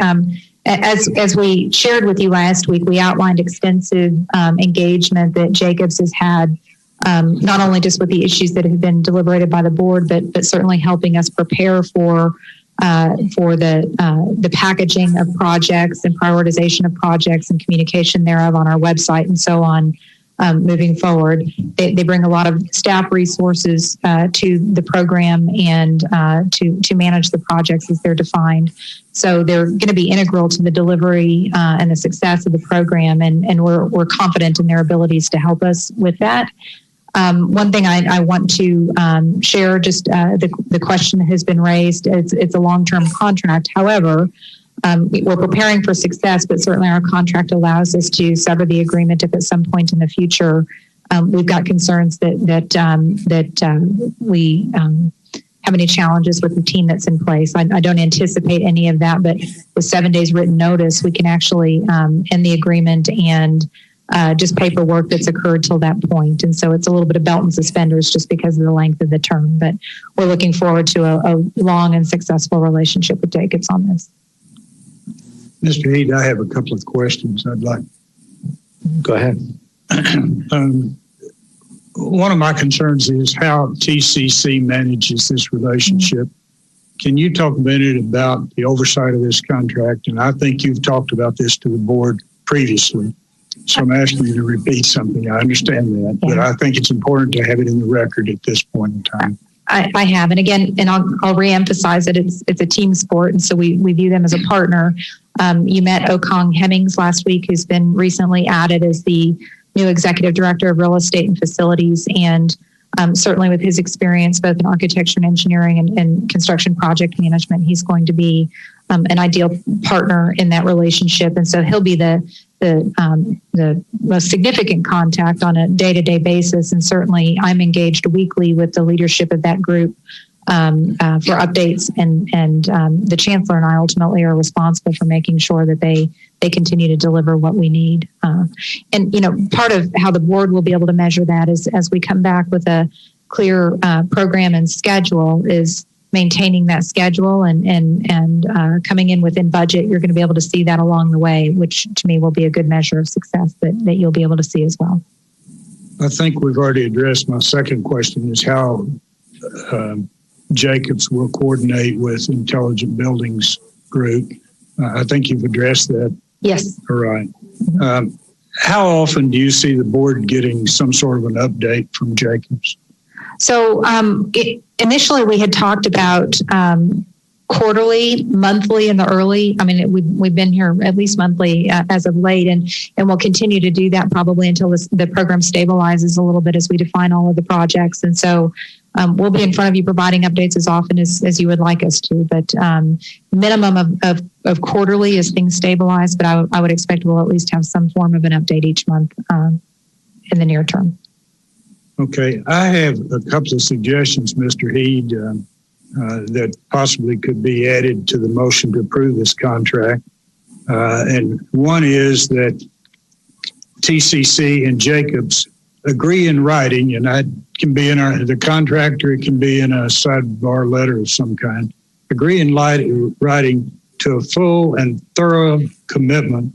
As we shared with you last week, we outlined extensive engagement that Jacobs has had, not only just with the issues that have been deliberated by the board, but certainly helping us prepare for the packaging of projects and prioritization of projects and communication thereof on our website and so on. Moving forward, they bring a lot of staff resources to the program and to manage the projects as they're defined. So they're going to be integral to the delivery and the success of the program, and we're confident in their abilities to help us with that. One thing I want to share, just the question that has been raised, it's a long-term contract. However, we're preparing for success, but certainly our contract allows us to sever the agreement if at some point in the future we've got concerns that we have any challenges with the team that's in place. I don't anticipate any of that, but with 7 days written notice, we can actually end the agreement and just paperwork that's occurred till that point. And so it's a little bit of belt and suspenders just because of the length of the term, but we're looking forward to a long and successful relationship with Jacobs on this. Mr. Heed, I have a couple of questions I'd like. Go ahead. One of my concerns is how TCC manages this relationship. Can you talk a minute about the oversight of this contract? And I think you've talked about this to the board previously. So I'm asking you to repeat something. I understand that, but I think it's important to have it in the record at this point in time. I have, and again, and I'll reemphasize it. It's a team sport, and so we view them as a partner. You met Okong Hemmings last week, who's been recently added as the new executive director of real estate and facilities, and certainly with his experience both in architecture and engineering and construction project management, he's going to be an ideal partner in that relationship, and so he'll be the most significant contact on a day-to-day basis. And certainly I'm engaged weekly with the leadership of that group for updates, and the Chancellor and I ultimately are responsible for making sure that they continue to deliver what we need. And, you know, part of how the board will be able to measure that is as we come back with a clear program and schedule is maintaining that schedule and coming in within budget. You're going to be able to see that along the way, which to me will be a good measure of success that you'll be able to see as well. I think we've already addressed my second question is how Jacobs will coordinate with Intelligent Buildings Group. I think you've addressed that. Yes. All right. How often do you see the board getting some sort of an update from Jacobs? So initially we had talked about quarterly, monthly in the early. I mean, we've been here at least monthly as of late, and we'll continue to do that probably until the program stabilizes a little bit as we define all of the projects. And so we'll be in front of you providing updates as often as you would like us to, but minimum of quarterly as things stabilize, but I would expect we'll at least have some form of an update each month in the near term. Okay, I have a couple of suggestions, Mr. Heed, that possibly could be added to the motion to approve this contract. And one is that TCC and Jacobs agree in writing, and that can be in the contract or it can be in a sidebar letter of some kind, agree in writing to a full and thorough commitment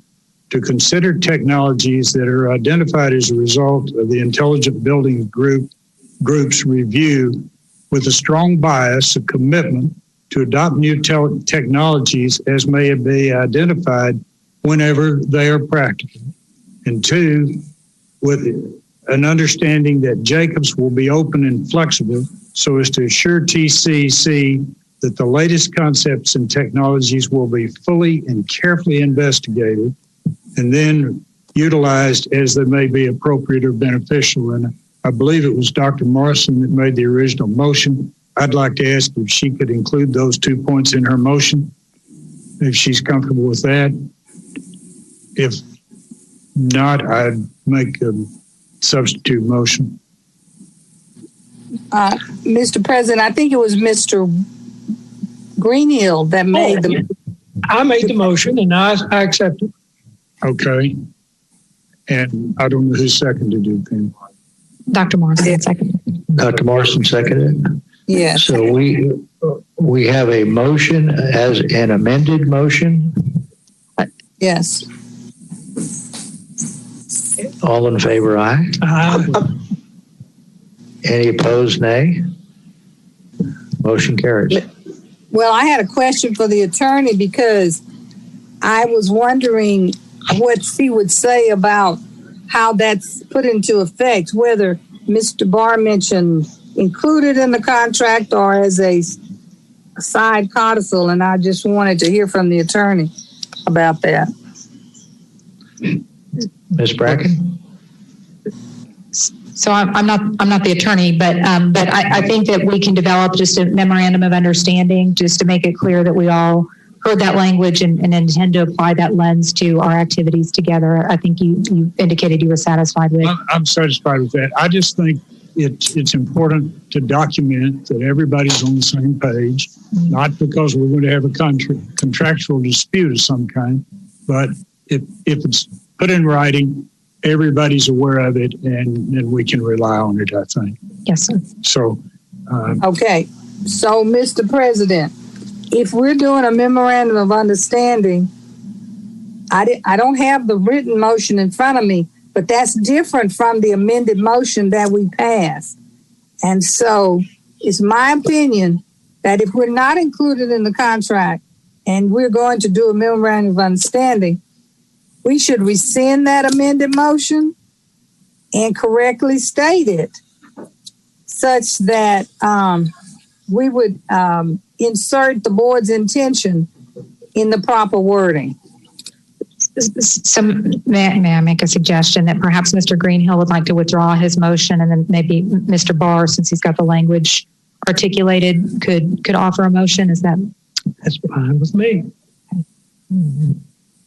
to consider technologies that are identified as a result of the Intelligent Building Group's review with a strong bias of commitment to adopt new technologies as may be identified whenever they are practical. And two, with an understanding that Jacobs will be open and flexible so as to assure TCC that the latest concepts and technologies will be fully and carefully investigated and then utilized as they may be appropriate or beneficial. And I believe it was Dr. Morrison that made the original motion. I'd like to ask if she could include those 2 points in her motion, if she's comfortable with that. If not, I'd make a substitute motion. Mr. President, I think it was Mr. Greenhill that made the. I made the motion and I accept it. Okay. And I don't know who seconded it then. Dr. Morrison seconded. Dr. Morrison seconded. Yes. So we have a motion as an amended motion. Yes. All in favor, aye. Any opposed, nay? Motion carries. Well, I had a question for the attorney because I was wondering what she would say about how that's put into effect, whether Mr. Barr mentioned included in the contract or as a side codicil, and I just wanted to hear from the attorney about that. Ms. Bracken? So I'm not the attorney, but I think that we can develop just a memorandum of understanding just to make it clear that we all heard that language and intend to apply that lens to our activities together. I think you indicated you were satisfied with. I'm satisfied with that. I just think it's important to document that everybody's on the same page, not because we're going to have a contractual dispute of some kind, but if it's put in writing, everybody's aware of it, and we can rely on it, I think. Yes, sir. So, okay. So, Mr. President, if we're doing a memorandum of understanding, I don't have the written motion in front of me, but that's different from the amended motion that we passed. And so it's my opinion that if we're not included in the contract and we're going to do a memorandum of understanding, we should rescind that amended motion and correctly state it such that we would insert the board's intention in the proper wording. May I make a suggestion that perhaps Mr. Greenhill would like to withdraw his motion, and then maybe Mr. Barr, since he's got the language articulated, could offer a motion? That's fine with me.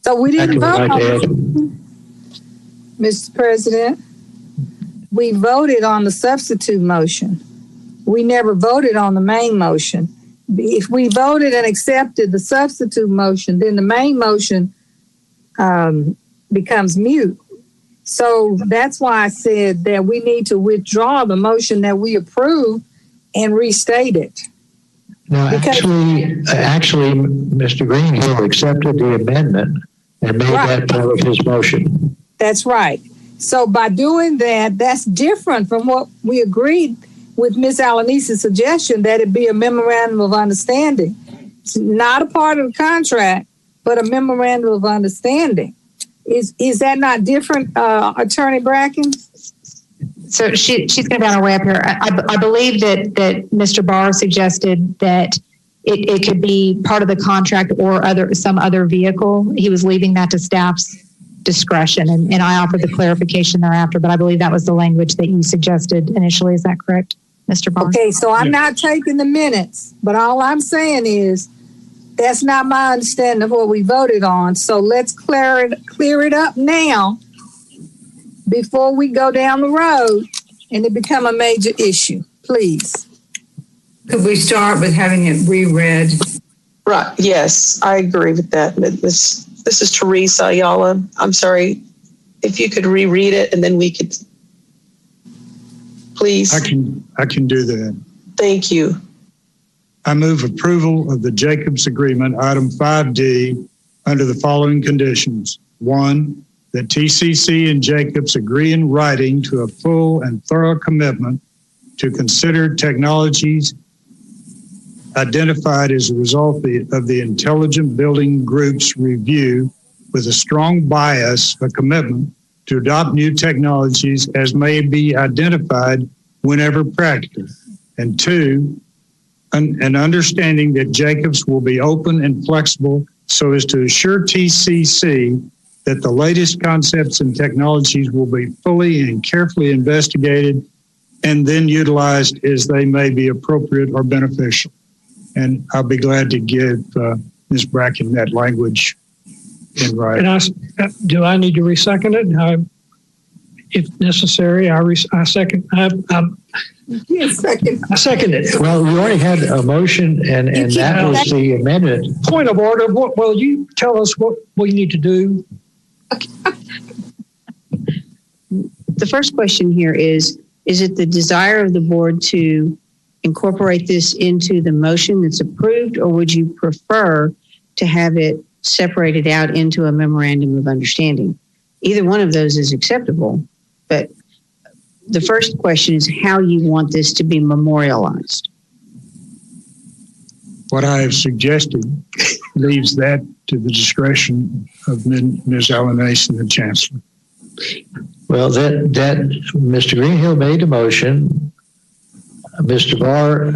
So we didn't vote on, Mr. President. We voted on the substitute motion. We never voted on the main motion. If we voted and accepted the substitute motion, then the main motion becomes mute. So that's why I said that we need to withdraw the motion that we approved and restate it. No, actually, Mr. Greenhill accepted the amendment and made that part of his motion. That's right. So by doing that, that's different from what we agreed with Ms. Alanise's suggestion that it be a memorandum of understanding. It's not a part of the contract, but a memorandum of understanding. Is that not different, Attorney Bracken? So she's going to be on her way up here. I believe that Mr. Barr suggested that it could be part of the contract or some other vehicle. He was leaving that to staff's discretion, and I offered the clarification thereafter, but I believe that was the language that you suggested initially. Is that correct, Mr. Barr? Okay, so I'm not taking the minutes, but all I'm saying is that's not my understanding of what we voted on. So let's clear it up now before we go down the road and it become a major issue, please. Could we start with having it reread? Right. Yes, I agree with that. This is Teresa Ayala. I'm sorry. If you could reread it and then we could, please. I can do that. Thank you. I move approval of the Jacobs Agreement, item 5D, under the following conditions. 1, that TCC and Jacobs agree in writing to a full and thorough commitment to consider technologies identified as a result of the Intelligent Building Group's review with a strong bias, a commitment to adopt new technologies as may be identified whenever practical. And 2, an understanding that Jacobs will be open and flexible so as to assure TCC that the latest concepts and technologies will be fully and carefully investigated and then utilized as they may be appropriate or beneficial. And I'll be glad to give Ms. Bracken that language in writing. And do I need to resecond it? if necessary. I second. Yes, second. I second it. Well, we already had a motion, and that was the amendment. Point of order. Well, you tell us what we need to do. The first question here is it the desire of the board to incorporate this into the motion that's approved, or would you prefer to have it separated out into a memorandum of understanding? Either one of those is acceptable, but the first question is how you want this to be memorialized. What I have suggested leaves that to the discretion of Ms. Ellen Nason, the Chancellor. Well, that Mr. Greenhill made a motion. Mr. Barr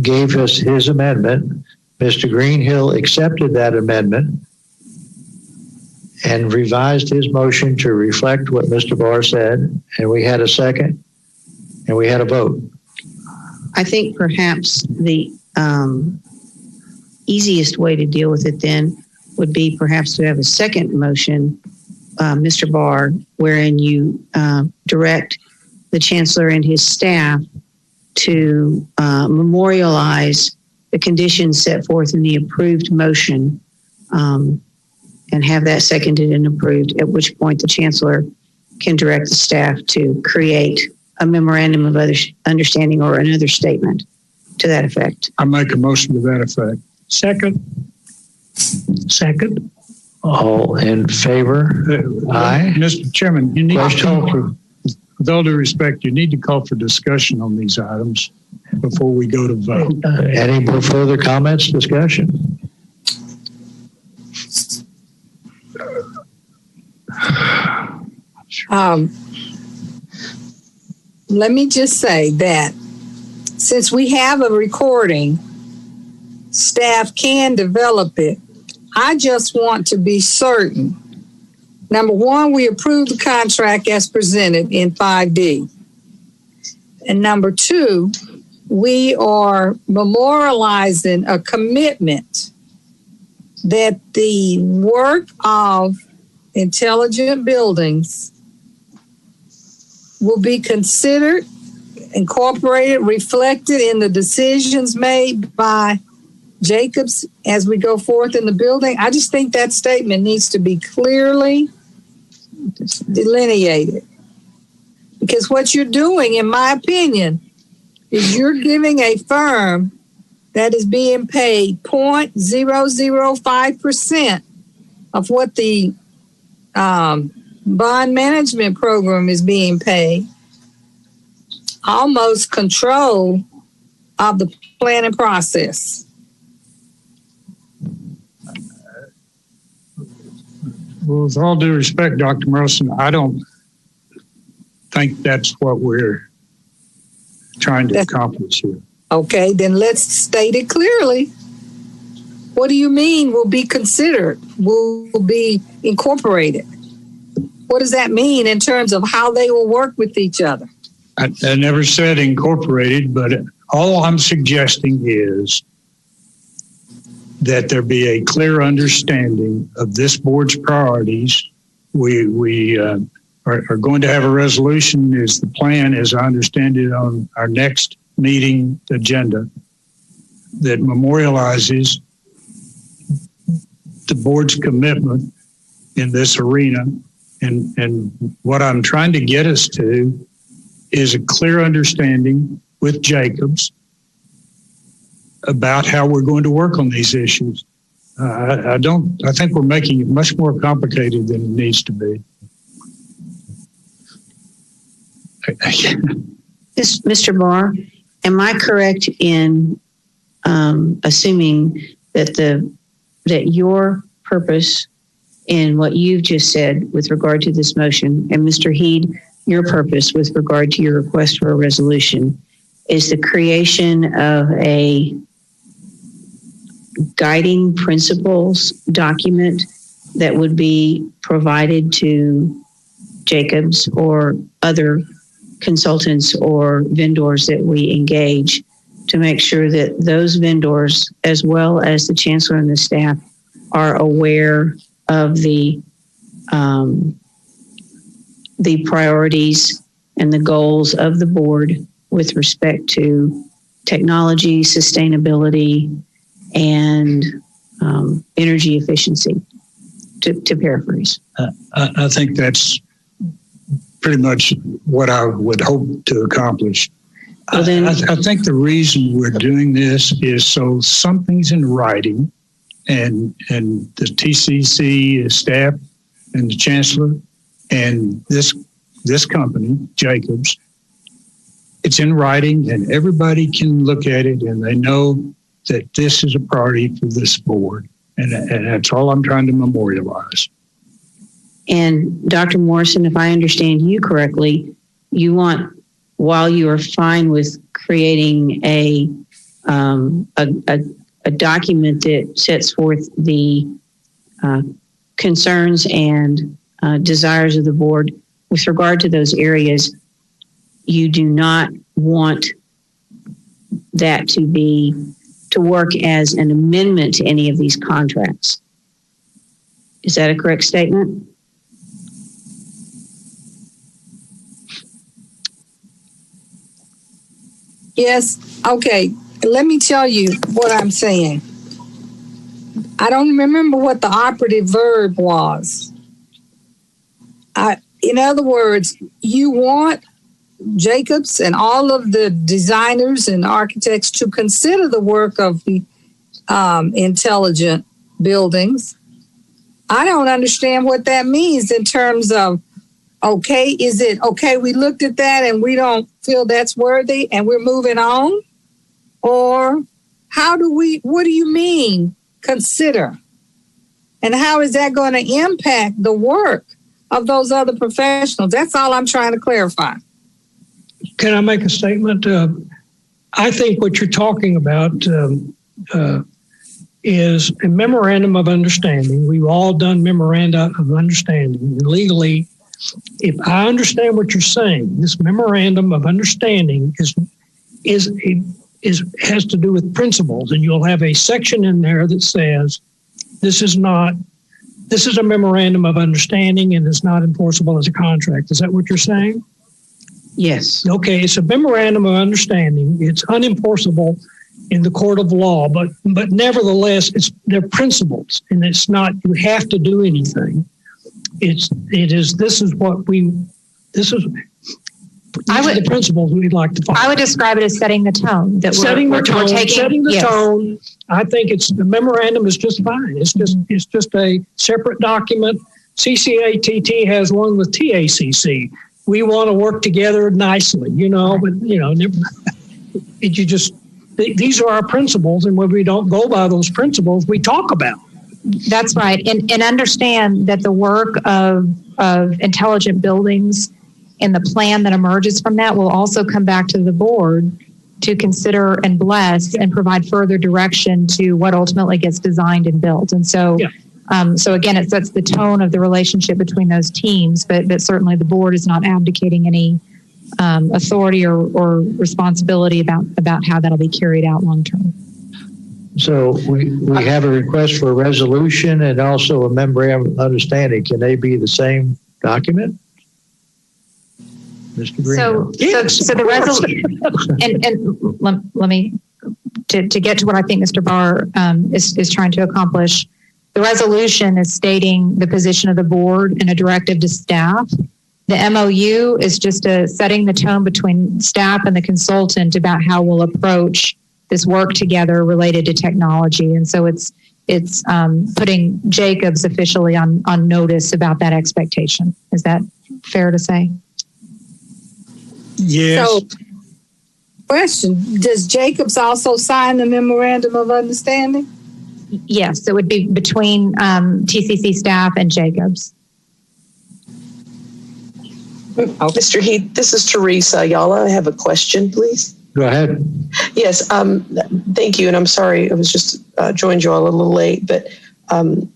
gave us his amendment. Mr. Greenhill accepted that amendment and revised his motion to reflect what Mr. Barr said. And we had a second and we had a vote. I think perhaps the easiest way to deal with it then would be perhaps to have a second motion, Mr. Barr, wherein you direct the Chancellor and his staff to memorialize the conditions set forth in the approved motion and have that seconded and approved, at which point the Chancellor can direct the staff to create a memorandum of understanding or another statement to that effect. I make a motion to that effect. Second. All in favor? Aye. Mr. Chairman, you need to call for, with all due respect, you need to call for discussion on these items before we go to vote. Any more further comments, discussion? Let me just say that since we have a recording, staff can develop it. I just want to be certain. Number one, we approve the contract as presented in 5D. And number two, we are memorializing a commitment that the work of intelligent buildings will be considered, incorporated, reflected in the decisions made by Jacobs as we go forth in the building. I just think that statement needs to be clearly delineated. Because what you're doing, in my opinion, is you're giving a firm that is being paid 0.005% of what the bond management program is being paid, almost control of the planning process. Well, with all due respect, Dr. Merlson, I don't think that's what we're trying to accomplish here. Okay, then let's state it clearly. What do you mean will be considered, will be incorporated? What does that mean in terms of how they will work with each other? I never said incorporated, but all I'm suggesting is that there be a clear understanding of this board's priorities. We are going to have a resolution, is the plan, as I understand it, on our next meeting agenda that memorializes the board's commitment in this arena. And what I'm trying to get us to is a clear understanding with Jacobs about how we're going to work on these issues. I think we're making it much more complicated than it needs to be. Mr. Barr, am I correct in assuming that your purpose in what you've just said with regard to this motion, and Mr. Heed, your purpose with regard to your request for a resolution, is the creation of a guiding principles document that would be provided to Jacobs or other consultants or vendors that we engage to make sure that those vendors, as well as the Chancellor and the staff, are aware of the the priorities and the goals of the board with respect to technology, sustainability, and energy efficiency, to paraphrase. I think that's pretty much what I would hope to accomplish. Well, then, I think the reason we're doing this is so something's in writing, and the TCC staff and the Chancellor and this company, Jacobs, it's in writing and everybody can look at it and they know that this is a priority for this board. And that's all I'm trying to memorialize. And Dr. Morrison, if I understand you correctly, you want, while you are fine with creating a document that sets forth the concerns and desires of the board with regard to those areas, you do not want that to work as an amendment to any of these contracts. Is that a correct statement? Yes. Okay. Let me tell you what I'm saying. I don't remember what the operative verb was. In other words, you want Jacobs and all of the designers and architects to consider the work of the intelligent buildings. I don't understand what that means in terms of, okay, is it okay, we looked at that and we don't feel that's worthy and we're moving on? Or what do you mean, consider? And how is that going to impact the work of those other professionals? That's all I'm trying to clarify. Can I make a statement? I think what you're talking about is a memorandum of understanding. We've all done memoranda of understanding. And legally, if I understand what you're saying, this memorandum of understanding has to do with principles, and you'll have a section in there that says this is a memorandum of understanding and it's not enforceable as a contract. Is that what you're saying? Yes. Okay, it's a memorandum of understanding. It's unenforceable in the court of law, but nevertheless, they're principles, and it's not you have to do anything. These are the principles we'd like to follow. I would describe it as setting the tone. Setting the tone. I think the memorandum is just fine. It's just a separate document. CCATT has one with TACC. We want to work together nicely, but these are our principles, and when we don't go by those principles, we talk about. That's right. And understand that the work of intelligent buildings and the plan that emerges from that will also come back to the board to consider and bless and provide further direction to what ultimately gets designed and built. And so, so again, it sets the tone of the relationship between those teams, but certainly the board is not abdicating any authority or responsibility about how that'll be carried out long term. So we have a request for a resolution and also a memorandum of understanding. Can they be the same document? Mr. Green. So the resolution, and let me, to get to what I think Mr. Barr is trying to accomplish, the resolution is stating the position of the board and a directive to staff. The MOU is just setting the tone between staff and the consultant about how we'll approach this work together related to technology. And so it's putting Jacobs officially on notice about that expectation. Is that fair to say? Yes. So, question, does Jacobs also sign the memorandum of understanding? Yes, it would be between TCC staff and Jacobs. Mr. Heath, this is Teresa Ayala. I have a question, please. Go ahead. Yes, thank you. And I'm sorry, I was just joined you all a little late, but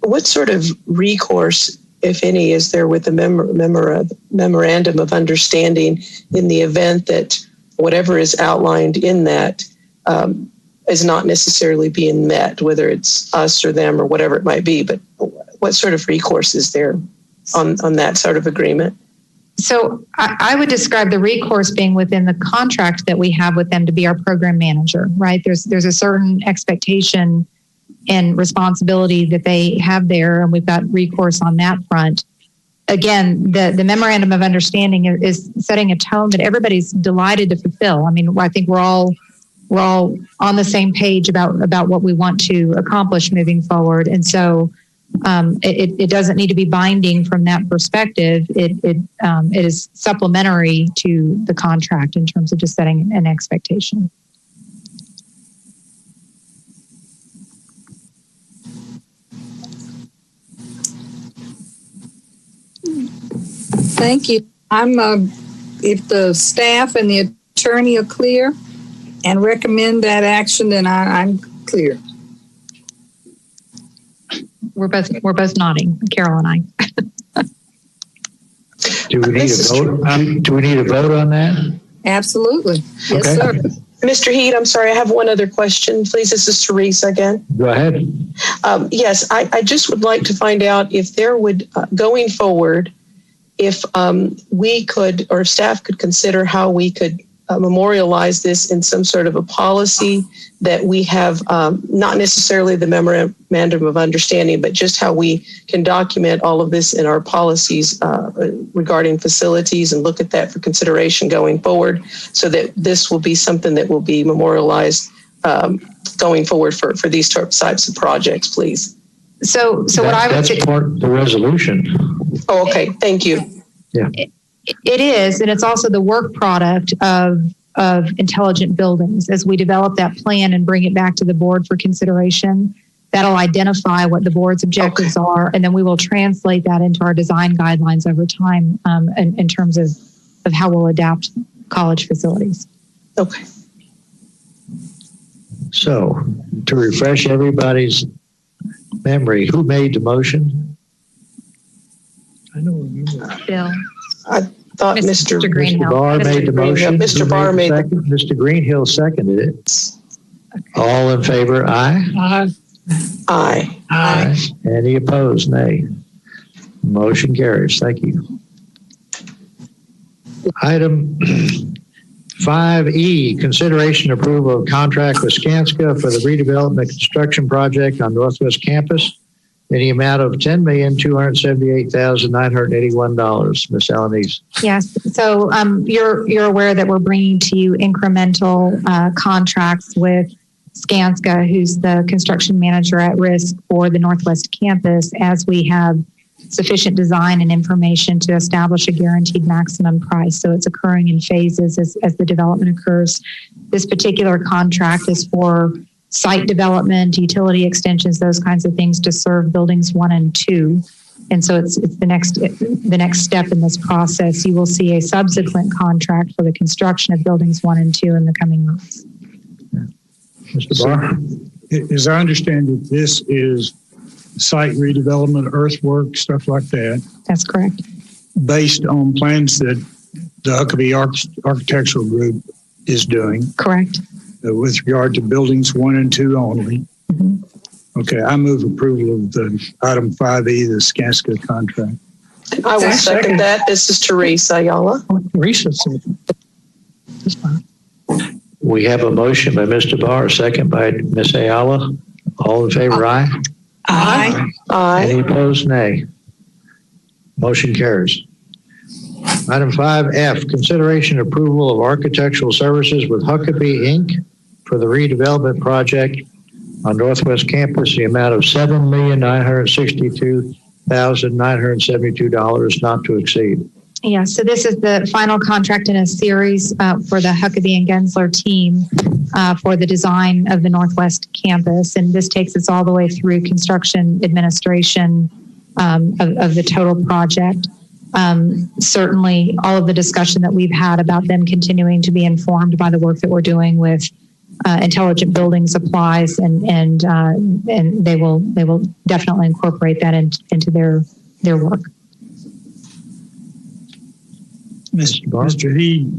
what sort of recourse, if any, is there with the memorandum of understanding in the event that whatever is outlined in that is not necessarily being met, whether it's us or them or whatever it might be, but what sort of recourse is there on that sort of agreement? So I would describe the recourse being within the contract that we have with them to be our program manager, right? There's a certain expectation and responsibility that they have there, and we've got recourse on that front. Again, the memorandum of understanding is setting a tone that everybody's delighted to fulfill. I mean, I think we're all on the same page about what we want to accomplish moving forward, and so it doesn't need to be binding from that perspective. It is supplementary to the contract in terms of just setting an expectation. Thank you. If the staff and the attorney are clear and recommend that action, then I'm clear. We're both nodding, Carol and I. Do we need a vote? Do we need a vote on that? Absolutely. Yes, Okay. sir. Mr. Heed, I'm sorry, I have one other question, please. This is Teresa again. Go ahead. Yes, I just would like to find out if there would, going forward, if we could, or staff could consider how we could memorialize this in some sort of a policy that we have, not necessarily the memorandum of understanding, but just how we can document all of this in our policies regarding facilities and look at that for consideration going forward, so that this will be something that will be memorialized going forward for these types of projects, please. So what I would say, that's part of the resolution. Oh, okay. Thank you. Yeah. It is, and it's also the work product of intelligent buildings. As we develop that plan and bring it back to the board for consideration, that'll identify what the board's objectives are, and then we will translate that into our design guidelines over time in terms of how we'll adapt college facilities. Okay. So, to refresh everybody's memory, who made the motion? I don't remember. Bill. I thought Mr. Mr. Barr made the motion. Mr. Barr made the Mr. Greenhill seconded it. Okay. All in favor, aye? Aye. Aye. Aye. Any opposed, nay. Motion carries. Thank you. Item 5E, consideration approval of contract with Skanska for the redevelopment construction project on Northwest Campus in the amount of $10,278,981. Ms. Alanis. Yes. So you're aware that we're bringing to you incremental contracts with Skanska, who's the construction manager at risk for the Northwest Campus, as we have sufficient design and information to establish a guaranteed maximum price. So it's occurring in phases as the development occurs. This particular contract is for site development, utility extensions, those kinds of things to serve buildings 1 and 2. And so it's the next step in this process. You will see a subsequent contract for the construction of buildings 1 and 2 in the coming months. Mr. Barr? As I understand it, this is site redevelopment, earthwork, stuff like that. That's correct. Based on plans that the Huckabee Architectural Group is doing. Correct. With regard to buildings 1 and 2 only. Mm-hmm. Okay, I move approval of the item 5E, the Skanska contract. I will second that. This is Teresa Ayala. Teresa said. That's fine. We have a motion by Mr. Barr, a second by Ms. Ayala. All in favor, aye? Aye. Aye. Any opposed, nay. Motion carries. Item 5F, consideration approval of architectural services with Huckabee, Inc. for the redevelopment project on Northwest Campus, the amount of $7,962,972 not to exceed. Yeah, so this is the final contract in a series for the Huckabee and Gensler team for the design of the Northwest Campus. And this takes us all the way through construction administration of the total project. Certainly all of the discussion that we've had about them continuing to be informed by the work that we're doing with intelligent building supplies, and they will definitely incorporate that into their work. Mr. Heed,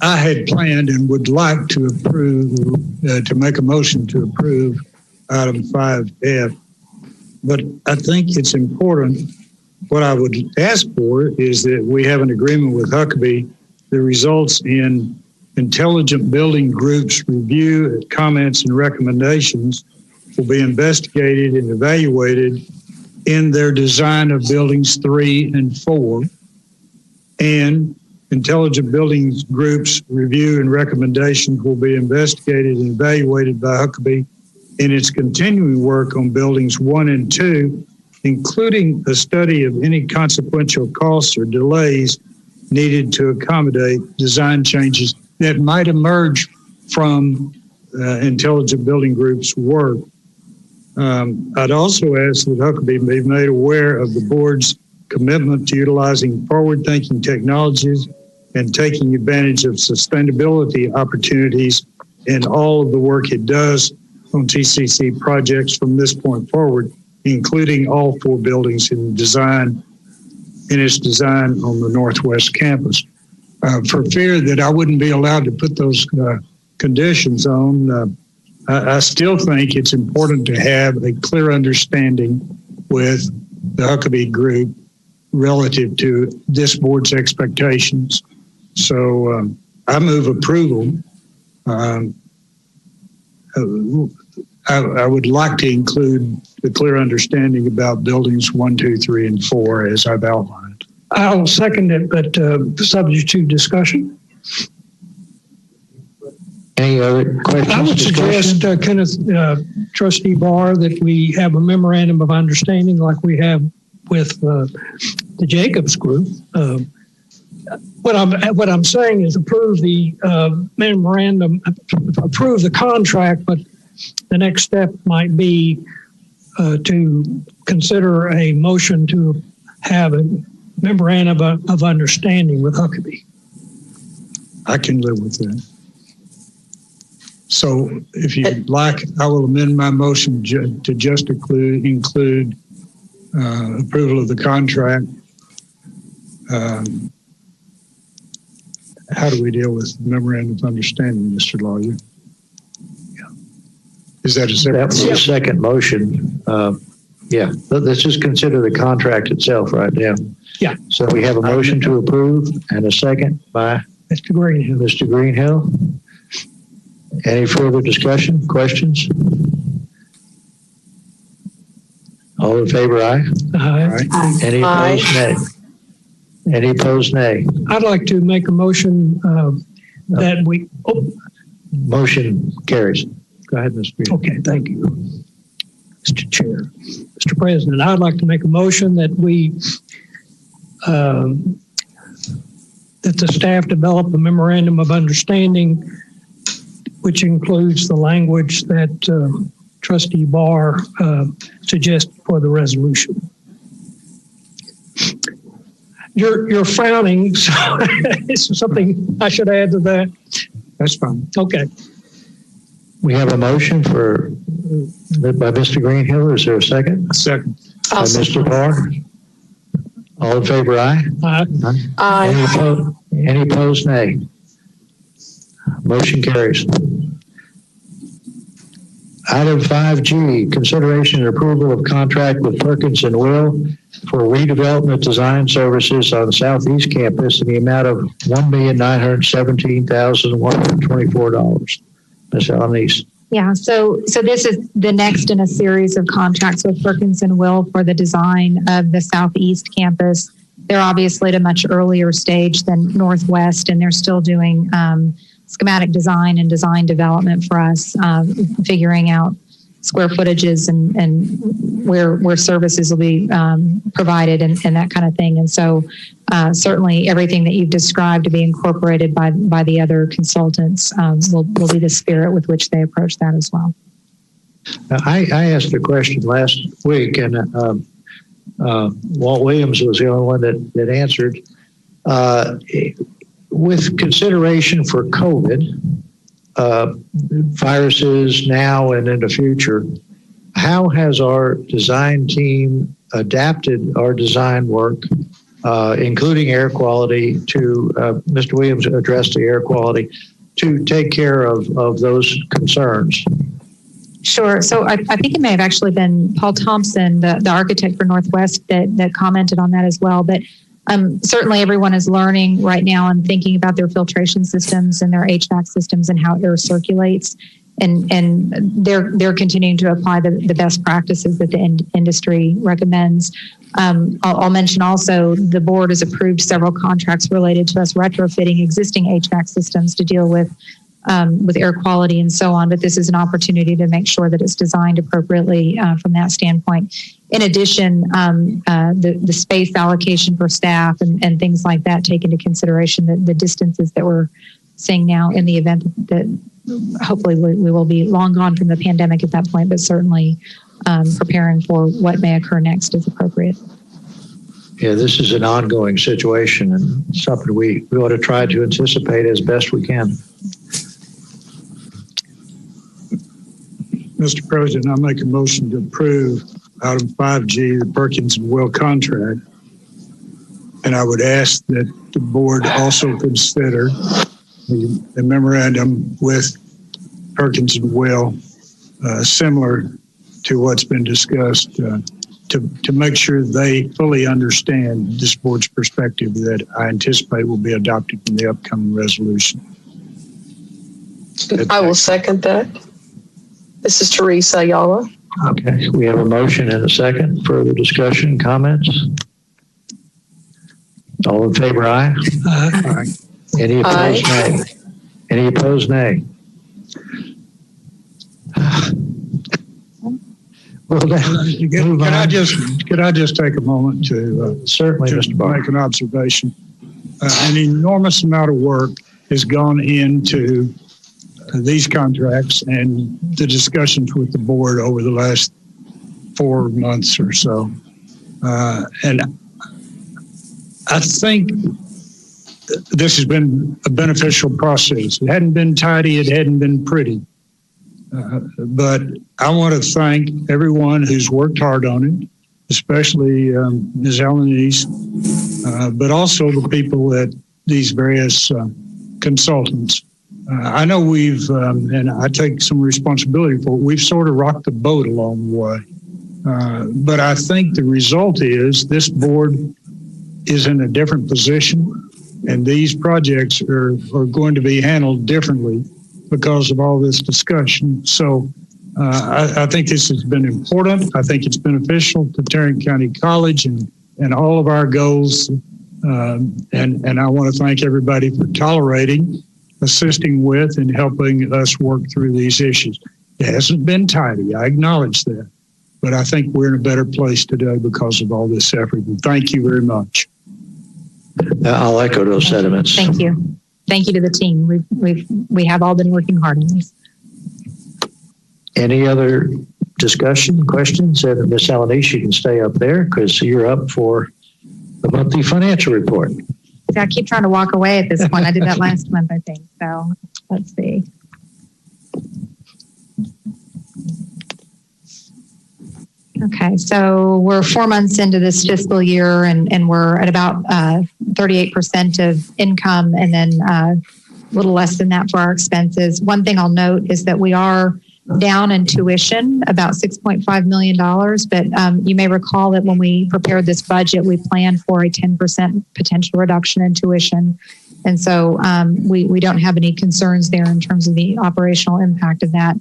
I had planned and would like to approve, to make a motion to approve item 5F, but I think it's important what I would ask for is that we have an agreement with Huckabee that results in intelligent building groups review, comments, and recommendations will be investigated and evaluated in their design of buildings 3 and 4. And intelligent buildings groups review and recommendations will be investigated and evaluated by Huckabee in its continuing work on buildings 1 and 2, including a study of any consequential costs or delays needed to accommodate design changes that might emerge from intelligent building groups' work. I'd also ask that Huckabee be made aware of the board's commitment to utilizing forward-thinking technologies and taking advantage of sustainability opportunities in all of the work it does on TCC projects from this point forward, including all 4 buildings in its design on the Northwest campus. For fear that I wouldn't be allowed to put those conditions on, I still think it's important to have a clear understanding with the Huckabee Group relative to this board's expectations. So I move approval. I would like to include the clear understanding about buildings 1, 2, 3, and 4 as I've outlined. I'll second it, but subject to discussion. Any other questions? I would suggest, Kenneth, Trustee Barr, that we have a memorandum of understanding like we have with the Jacobs Group. What I'm saying is approve the memorandum, approve the contract, but the next step might be to consider a motion to have a memorandum of understanding with Huckabee. I can live with that. So if you'd like, I will amend my motion to just include approval of the contract. How do we deal with memorandum of understanding, Mr. Lawyer? Is that a separate? That's the second motion. Yeah, let's just consider the contract itself right now. Yeah. So we have a motion to approve and a second by Mr. Greenhill. Mr. Greenhill. Any further discussion, questions? All in favor, aye? Aye. Any opposed, nay? Any opposed, nay? I'd like to make a motion that we... Motion carries. Go ahead, Mr. Greenhill. Okay, thank you, Mr. Chair. Mr. President, I'd like to make a motion that we, that the staff develop a memorandum of understanding, which includes the language that Trustee Barr suggested for the resolution. You're frowning, so it's something I should add to that. That's fine. Okay. We have a motion by Mr. Greenhill. Is there a second? A second. By Mr. Barr. All in favor, aye? Aye. Any opposed, nay? Motion carries. Item 5G, consideration and approval of contract with Perkins and Will for redevelopment design services on the Southeast Campus in the amount of $1,917,124. Ms. Alanis. Yeah, so this is the next in a series of contracts with Perkins and Will for the design of the Southeast Campus. They're obviously at a much earlier stage than Northwest, and they're still doing schematic design and design development for us, figuring out square footages and where services will be provided and that kind of thing. And so certainly everything that you've described to be incorporated by the other consultants will be the spirit with which they approach that as well. I asked a question last week, and Walt Williams was the only one that answered. With consideration for COVID, viruses now and in the future, how has our design team adapted our design work, including air quality, to Mr. Williams addressed the air quality, to take care of those concerns? Sure. So I think it may have actually been Paul Thompson, the architect for Northwest, that commented on that as well. But certainly everyone is learning right now and thinking about their filtration systems and their HVAC systems and how air circulates. And they're continuing to apply the best practices that the industry recommends. I'll mention also the board has approved several contracts related to us retrofitting existing HVAC systems to deal with air quality and so on. But this is an opportunity to make sure that it's designed appropriately from that standpoint. In addition, the space allocation for staff and things like that take into consideration the distances that we're seeing now in the event that hopefully we will be long gone from the pandemic at that point, but certainly preparing for what may occur next is appropriate. Yeah, this is an ongoing situation and something we ought to try to anticipate as best we can. Mr. President, I make a motion to approve item 5G, the Perkins and Will contract. And I would ask that the board also consider the memorandum with Perkins and Will, similar to what's been discussed, to make sure they fully understand this board's perspective that I anticipate will be adopted in the upcoming resolution. I will second that. This is Teresa Ayala. Okay, we have a motion and a second. Further discussion, comments? All in favor, aye? Aye. Any opposed, nay? Any opposed, nay? Well, Could I just take a moment to certainly, Mr. Barr, make an observation? An enormous amount of work has gone into these contracts and the discussions with the board over the last 4 months or so. And I think this has been a beneficial process. It hadn't been tidy, it hadn't been pretty. But I want to thank everyone who's worked hard on it, especially Ms. Alanese, but also the people at these various consultants. I know we've, and I take some responsibility for it, we've sort of rocked the boat along the way. But I think the result is this board is in a different position, and these projects are going to be handled differently because of all this discussion. So I think this has been important. I think it's beneficial to Tarrant County College and all of our goals. And I want to thank everybody for tolerating, assisting with, and helping us work through these issues. It hasn't been tidy. I acknowledge that. But I think we're in a better place today because of all this effort. And thank you very much. I'll echo those sentiments. Thank you. Thank you to the team. We have all been working hard on this. Any other discussion, questions? And Ms. Alanese, you can stay up there because you're up for the monthly financial report. I keep trying to walk away at this point. I did that last month, I think. So let's see. Okay, so we're 4 months into this fiscal year and we're at about 38% of income and then a little less than that for our expenses. One thing I'll note is that we are down in tuition, about $6.5 million. But you may recall that when we prepared this budget, we planned for a 10% potential reduction in tuition. And so we don't have any concerns there in terms of the operational impact of that.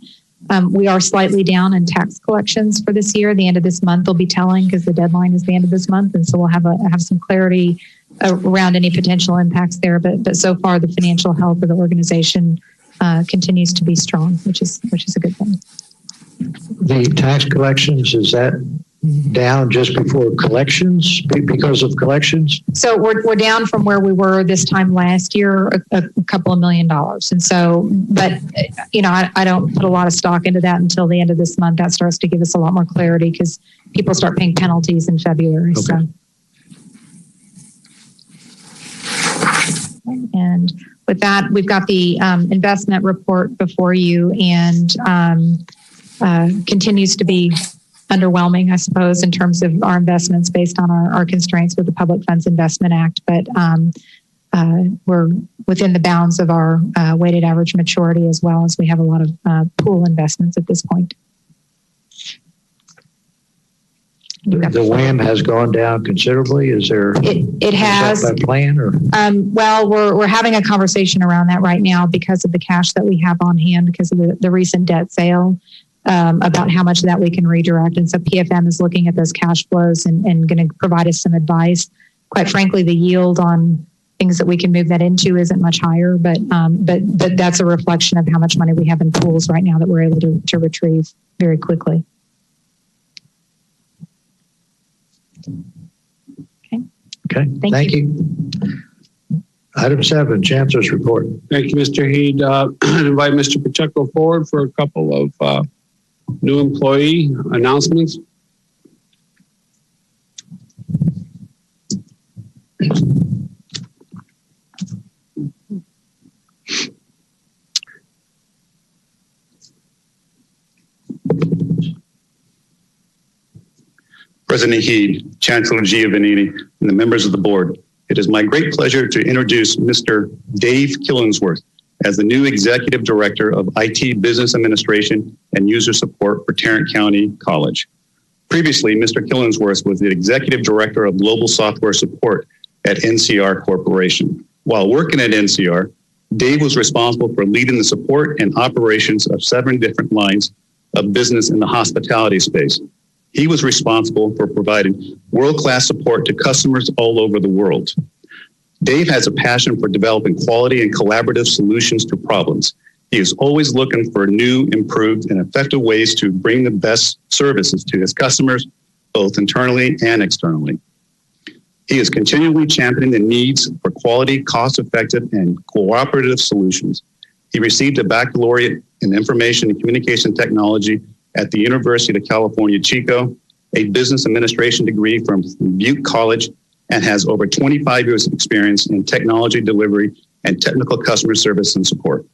We are slightly down in tax collections for this year. The end of this month will be telling because the deadline is the end of this month. And so we'll have some clarity around any potential impacts there. But so far, the financial health of the organization continues to be strong, which is a good thing. The tax collections, is that down just before collections, because of collections? So we're down from where we were this time last year, a couple of $1 million. And so, but, you know, I don't put a lot of stock into that until the end of this month. That starts to give us a lot more clarity because people start paying penalties in February. Okay. So. And with that, we've got the investment report before you and continues to be underwhelming, I suppose, in terms of our investments based on our constraints with the Public Funds Investment Act. But we're within the bounds of our weighted average maturity as well as we have a lot of pool investments at this point. The WAM has gone down considerably. Is there it has a plan or? Well, we're having a conversation around that right now because of the cash that we have on hand because of the recent debt sale, about how much of that we can redirect. And so PFM is looking at those cash flows and going to provide us some advice. Quite frankly, the yield on things that we can move that into isn't much higher, but that's a reflection of how much money we have in pools right now that we're able to retrieve very quickly. Okay. Thank you. Item 7, Chancellor's report. Thank you, Mr. Heed. I invite Mr. Pacheco forward for a couple of new employee announcements. President Heed, Chancellor Giovannini, and the members of the board, it is my great pleasure to introduce Mr. Dave Killingsworth as the new Executive Director of IT Business Administration and User Support for Tarrant County College. Previously, Mr. Killingsworth was the Executive Director of Global Software Support at NCR Corporation. While working at NCR, Dave was responsible for leading the support and operations of 7 different lines of business in the hospitality space. He was responsible for providing world-class support to customers all over the world. Dave has a passion for developing quality and collaborative solutions to problems. He is always looking for new, improved, and effective ways to bring the best services to his customers, both internally and externally. He is continually championing the needs for quality, cost-effective, and cooperative solutions. He received a baccalaureate in Information and Communication Technology at the University of California, Chico, a business administration degree from Butte College, and has over 25 years of experience in technology delivery and technical customer service and support.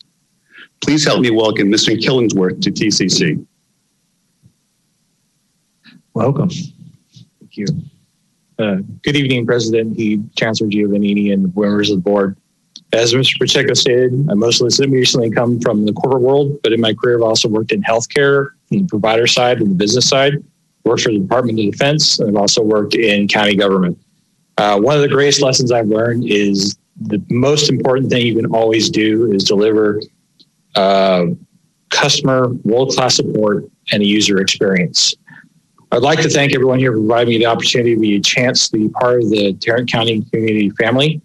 Please help me welcome Mr. Killingsworth to TCC. Welcome. Thank you. Good evening, President Heed, Chancellor Giovannini, and members of the board. As Mr. Pacheco stated, I most recently come from the corporate world, but in my career, I've also worked in healthcare, on the provider side and the business side, worked for the Department of Defense, and I've also worked in county government. One of the greatest lessons I've learned is the most important thing you can always do is deliver customer world-class support and a user experience. I'd like to thank everyone here for providing me the opportunity to be a chance to be part of the Tarrant County community family,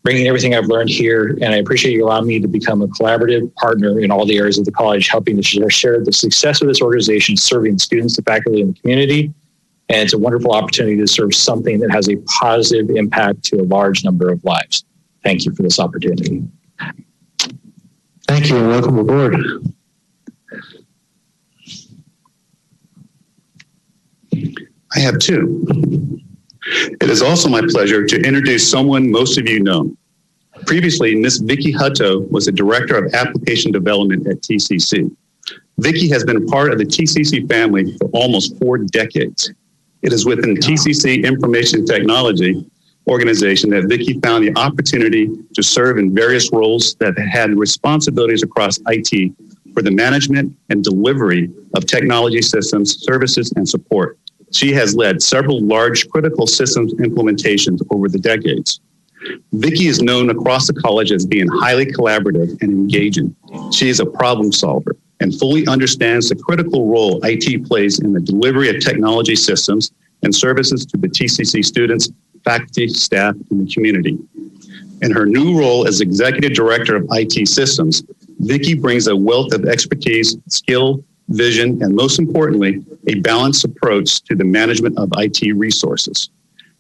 bringing everything I've learned here, and I appreciate you allowing me to become a collaborative partner in all the areas of the college, helping to share the success of this organization, serving students, the faculty, and the community. And it's a wonderful opportunity to serve something that has a positive impact to a large number of lives. Thank you for this opportunity. Thank you and welcome aboard. I have 2. It is also my pleasure to introduce someone most of you know. Previously, Ms. Vicki Hutto was the Director of Application Development at TCC. Vicki has been a part of the TCC family for almost 4 decades. It is within TCC Information Technology organization that Vicki found the opportunity to serve in various roles that had responsibilities across IT for the management and delivery of technology systems, services, and support. She has led several large critical systems implementations over the decades. Vicki is known across the college as being highly collaborative and engaging. She is a problem solver and fully understands the critical role IT plays in the delivery of technology systems and services to the TCC students, faculty, staff, and the community. In her new role as Executive Director of IT Systems, Vicki brings a wealth of expertise, skill, vision, and most importantly, a balanced approach to the management of IT resources.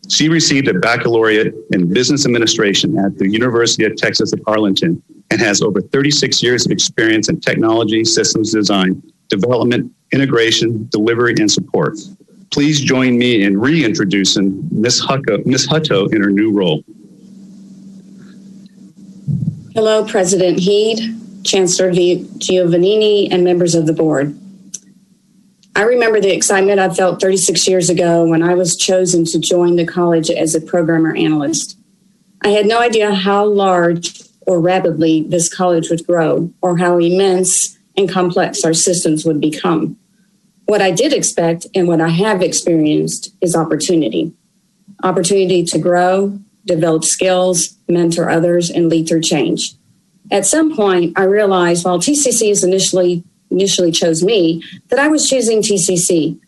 She received a baccalaureate in business administration at the University of Texas at Arlington and has over 36 years of experience in technology, systems design, development, integration, delivery, and support. Please join me in reintroducing Ms. Hutto in her new role. Hello, President Heed, Chancellor Giovannini, and members of the board. I remember the excitement I felt 36 years ago when I was chosen to join the college as a programmer analyst. I had no idea how large or rapidly this college would grow or how immense and complex our systems would become, What I did expect and what I have experienced is opportunity. Opportunity to grow, develop skills, mentor others, and lead through change. At some point, I realized while TCCs initially chose me, that I was choosing TCC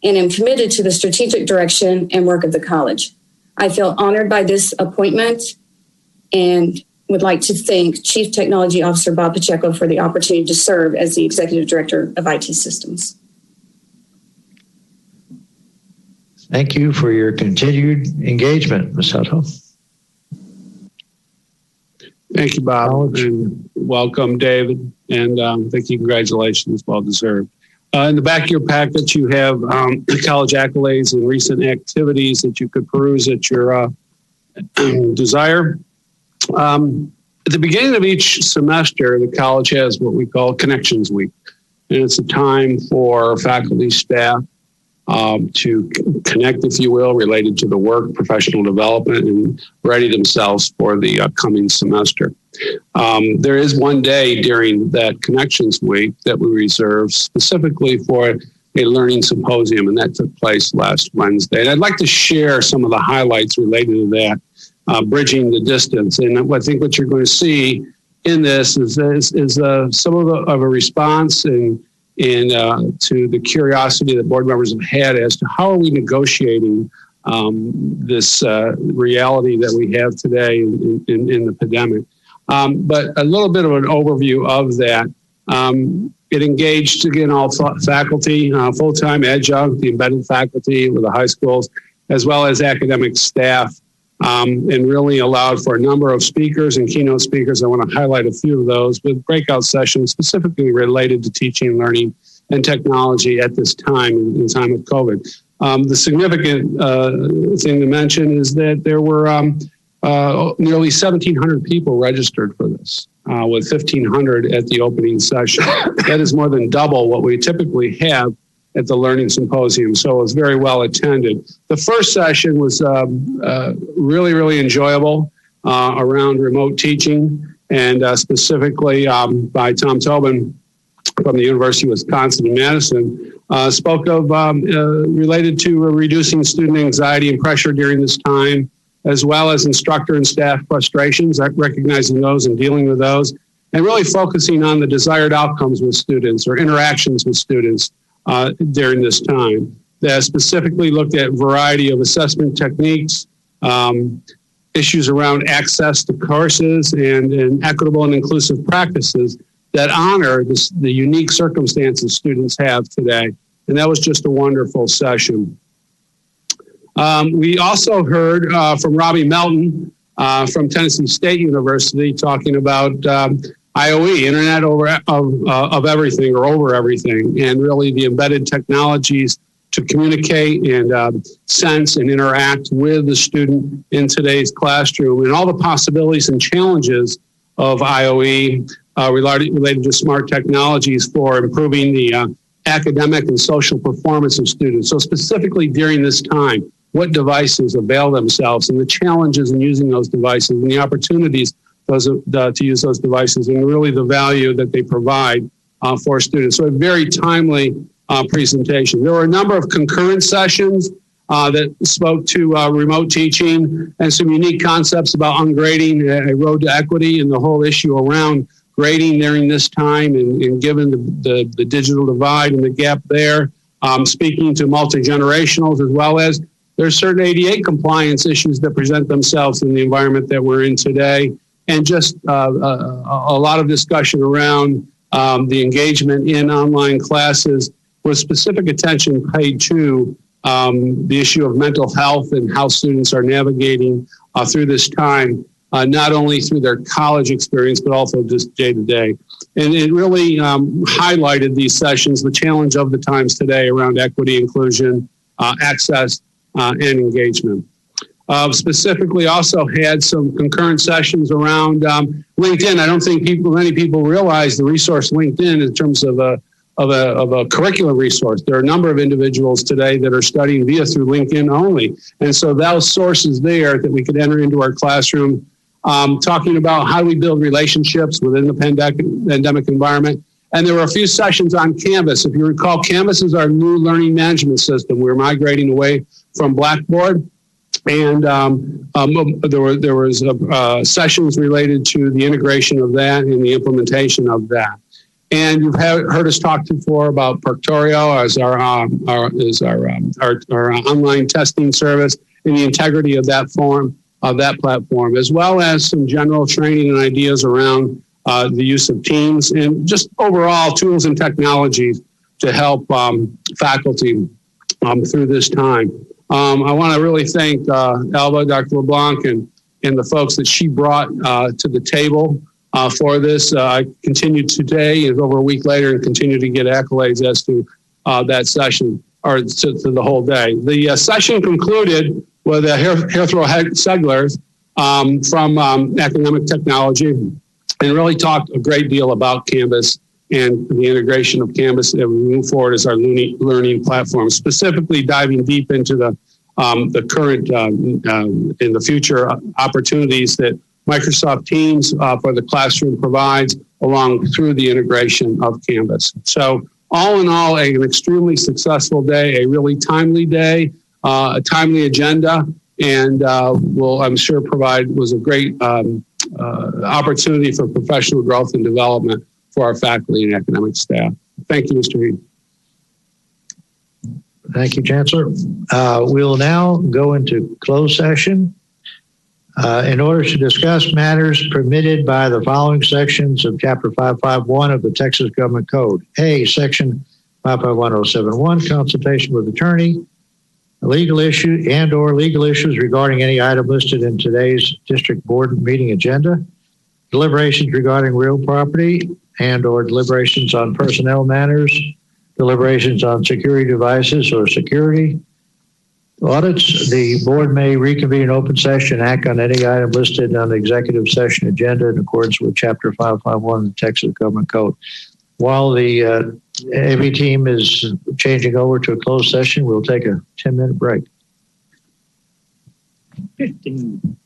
and am committed to the strategic direction and work of the college. I feel honored by this appointment and would like to thank Chief Technology Officer Bob Pacheco for the opportunity to serve as the Executive Director of IT Systems. Thank you for your continued engagement, Ms. Hutto. Thank you, Bob, and welcome, David. And thank you, congratulations, well deserved. In the back of your packet, you have college accolades and recent activities that you could peruse at your desire. At the beginning of each semester, the college has what we call Connections Week. And it's a time for faculty, staff, to connect, if you will, related to the work, professional development, and ready themselves for the upcoming semester. There is one day during that Connections Week that we reserve specifically for a learning symposium, and that took place last Wednesday. And I'd like to share some of the highlights related to that, bridging the distance. And I think what you're going to see in this is some of a response and to the curiosity that board members have had as to how are we negotiating this reality that we have today in the pandemic. But a little bit of an overview of that. It engaged, again, all faculty, full-time adjunct, the embedded faculty with the high schools, as well as academic staff, and really allowed for a number of speakers and keynote speakers. I want to highlight a few of those with breakout sessions specifically related to teaching, learning, and technology at this time, in the time of COVID. The significant thing to mention is that there were nearly 1,700 people registered for this, with 1,500 at the opening session. That is more than double what we typically have at the Learning Symposium, so it was very well attended. The first session was really, really enjoyable around remote teaching, and specifically by Tom Tobin from the University of Wisconsin in Madison, spoke of related to reducing student anxiety and pressure during this time, as well as instructor and staff frustrations, recognizing those and dealing with those, and really focusing on the desired outcomes with students or interactions with students during this time. That specifically looked at a variety of assessment techniques, issues around access to courses, and equitable and inclusive practices that honor the unique circumstances students have today. And that was just a wonderful session. We also heard from Robbie Melton from Tennessee State University talking about IOE, Internet of Everything or over everything, and really the embedded technologies to communicate and sense and interact with the student in today's classroom, and all the possibilities and challenges of IOE related to smart technologies for improving the academic and social performance of students. So specifically during this time, what devices avail themselves and the challenges in using those devices and the opportunities to use those devices and really the value that they provide for students. So a very timely presentation. There were a number of concurrent sessions that spoke to remote teaching and some unique concepts about ungrading, a road to equity, and the whole issue around grading during this time and given the digital divide and the gap there, speaking to multi-generationals, as well as there's certain ADA compliance issues that present themselves in the environment that we're in today, and just a lot of discussion around the engagement in online classes with specific attention paid to the issue of mental health and how students are navigating through this time, not only through their college experience, but also just day to day. And it really highlighted these sessions, the challenge of the times today around equity, inclusion, access, and engagement. Specifically also had some concurrent sessions around LinkedIn. I don't think many people realize the resource LinkedIn in terms of a curriculum resource. There are a number of individuals today that are studying through LinkedIn only. And so those sources there that we could enter into our classroom, talking about how do we build relationships within the pandemic environment, And there were a few sessions on Canvas. If you recall, Canvas is our new learning management system. We're migrating away from Blackboard. And there was sessions related to the integration of that and the implementation of that. And you've heard us talk before about Perktorio as our online testing service and the integrity of that platform, as well as some general training and ideas around the use of Teams and just overall tools and technologies to help faculty through this time. I want to really thank Alba, Dr. LeBlanc, and the folks that she brought to the table for this. I continued today and over a week later and continue to get accolades as to that session or to the whole day. The session concluded with Herthrow Seglers from Academic Technology and really talked a great deal about Canvas and the integration of Canvas that we move forward as our learning platform, specifically diving deep into the current and the future opportunities that Microsoft Teams for the classroom provides along through the integration of Canvas. So all in all, an extremely successful day, a really timely day, a timely agenda, and will, I'm sure, was a great opportunity for professional growth and development for our faculty and academic staff. Thank you, Mr. Reed. Thank you, Chancellor. We'll now go into closed session in order to discuss matters permitted by the following sections of Chapter 551 of the Texas Government Code. A, Section 551071, consultation with attorney, legal issue and or legal issues regarding any item listed in today's district board meeting agenda, deliberations regarding real property and or deliberations on personnel matters, deliberations on security devices or security audits. The board may reconvene open session and act on any item listed on the executive session agenda in accordance with Chapter 551 of the Texas Government Code. While the AV team is changing over to a closed session, we'll take a 10-minute break. 15.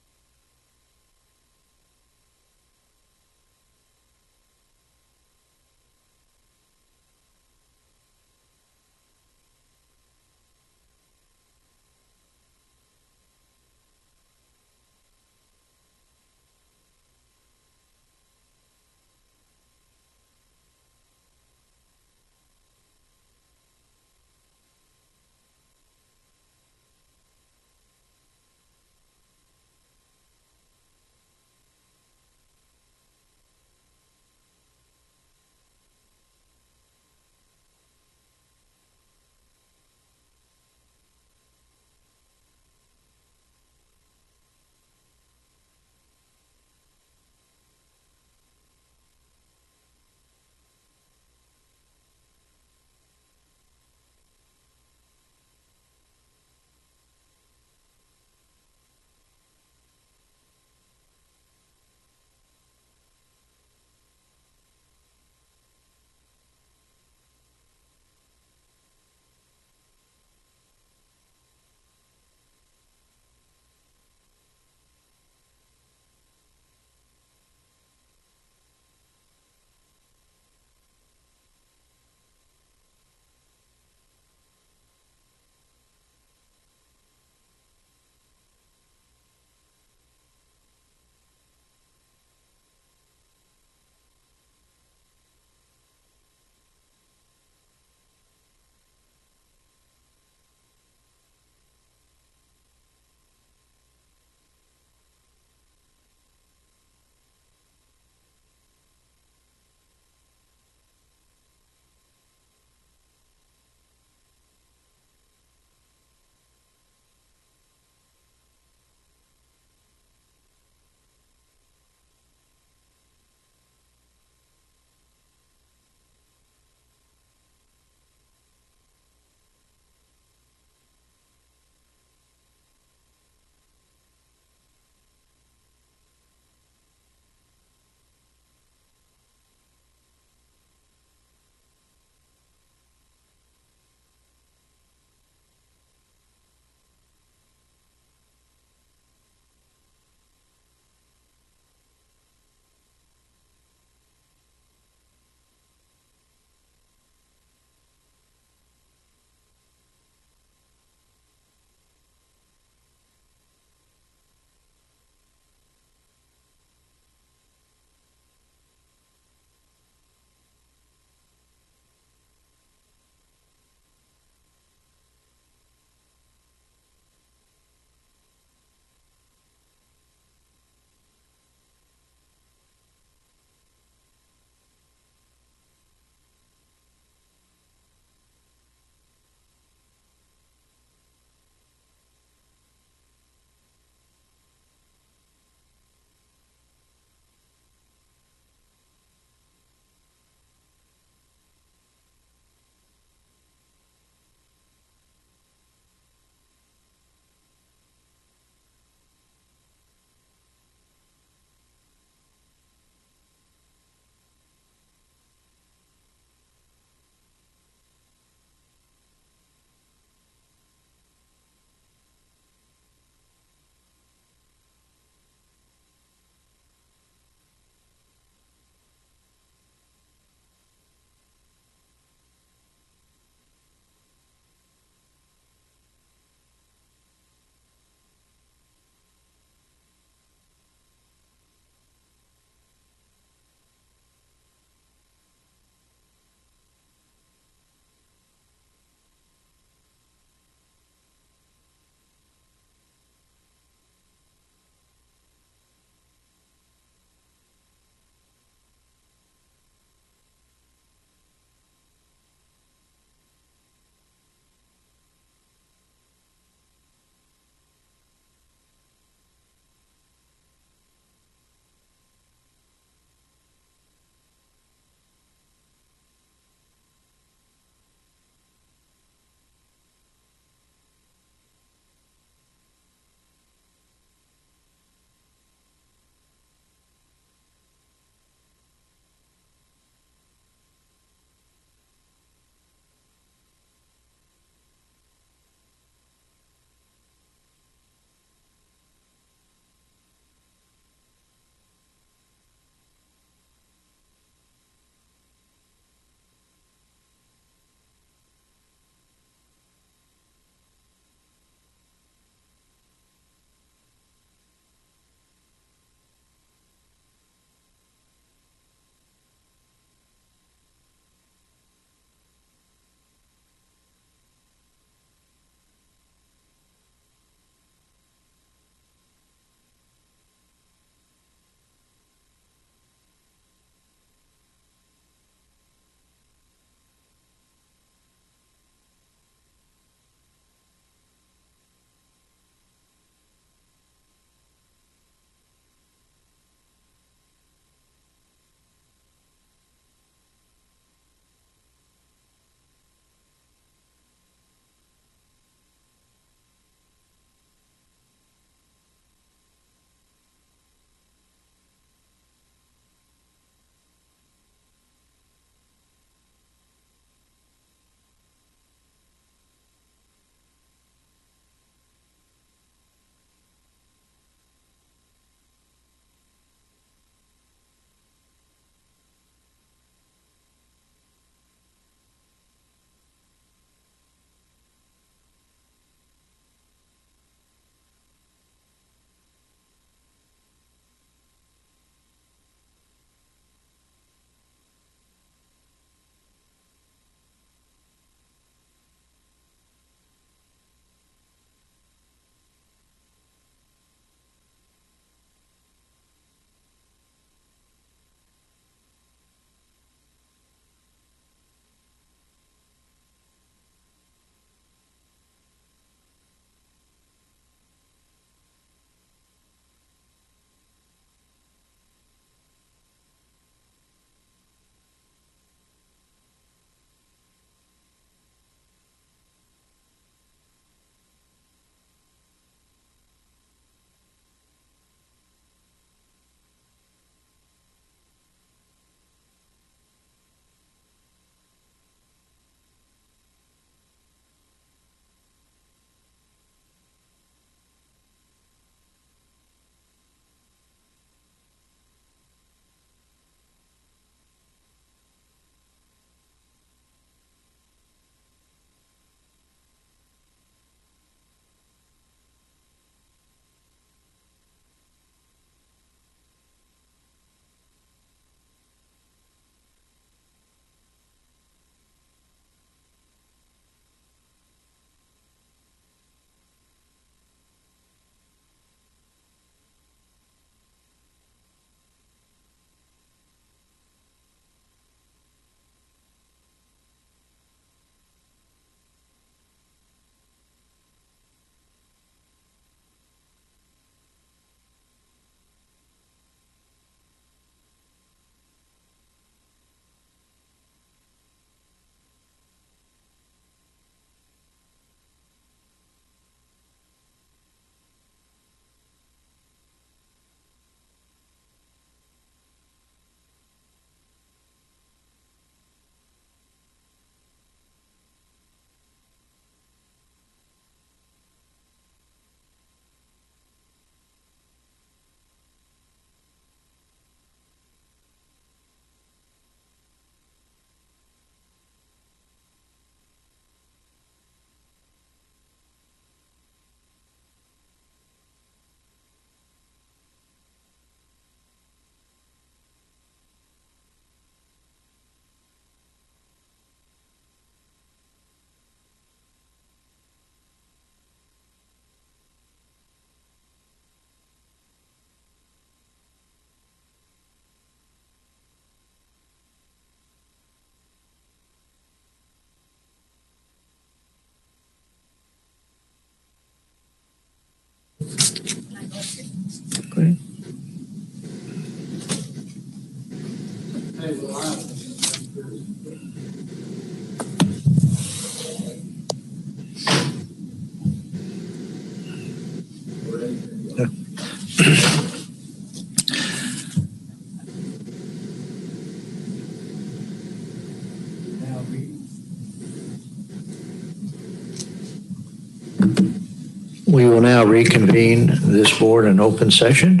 We will now reconvene this board in open session.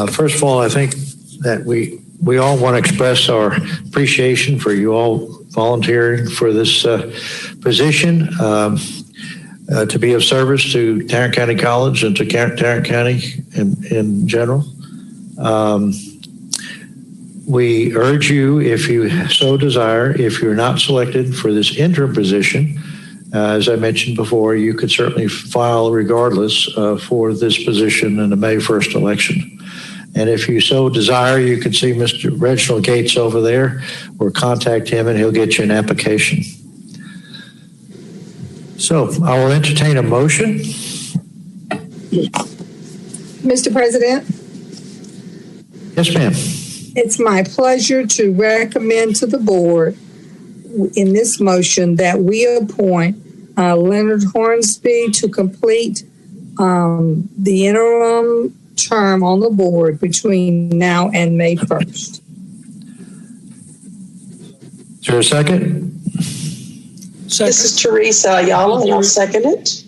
First of all, I think that we all want to express our appreciation for you all volunteering for this position to be of service to Tarrant County College and to Tarrant County in general. We urge you, if you so desire, if you're not selected for this interim position, as I mentioned before, you could certainly file regardless for this position in the May 1st election. And if you so desire, you can see Mr. Reginald Gates over there or contact him and he'll get you an application. So I will entertain a motion. Mr. President? Yes, ma'am. It's my pleasure to recommend to the board in this motion that we appoint Leonard Hornsby to complete the interim term on the board between now and May 1st. Is there a second? This is Teresa Ayala, and I'll second it.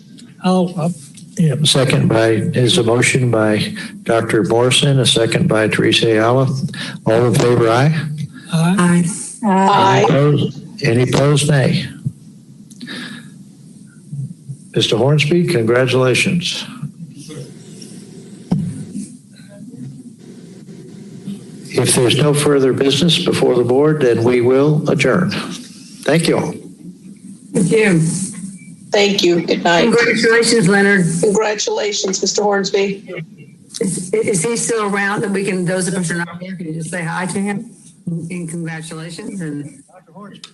Yeah, second is a motion by Dr. Morrison, a second by Teresa Ayala. All in favor, aye? Aye. Aye. Any opposed, nay? Mr. Hornsby, congratulations. If there's no further business before the board, then we will adjourn. Thank you all. Thank you. Thank you. Good night. Congratulations, Leonard. Congratulations, Mr. Hornsby. Is he still around that we can, those of us who are not here, can you just say hi to him? And congratulations. And Dr. Hornsby.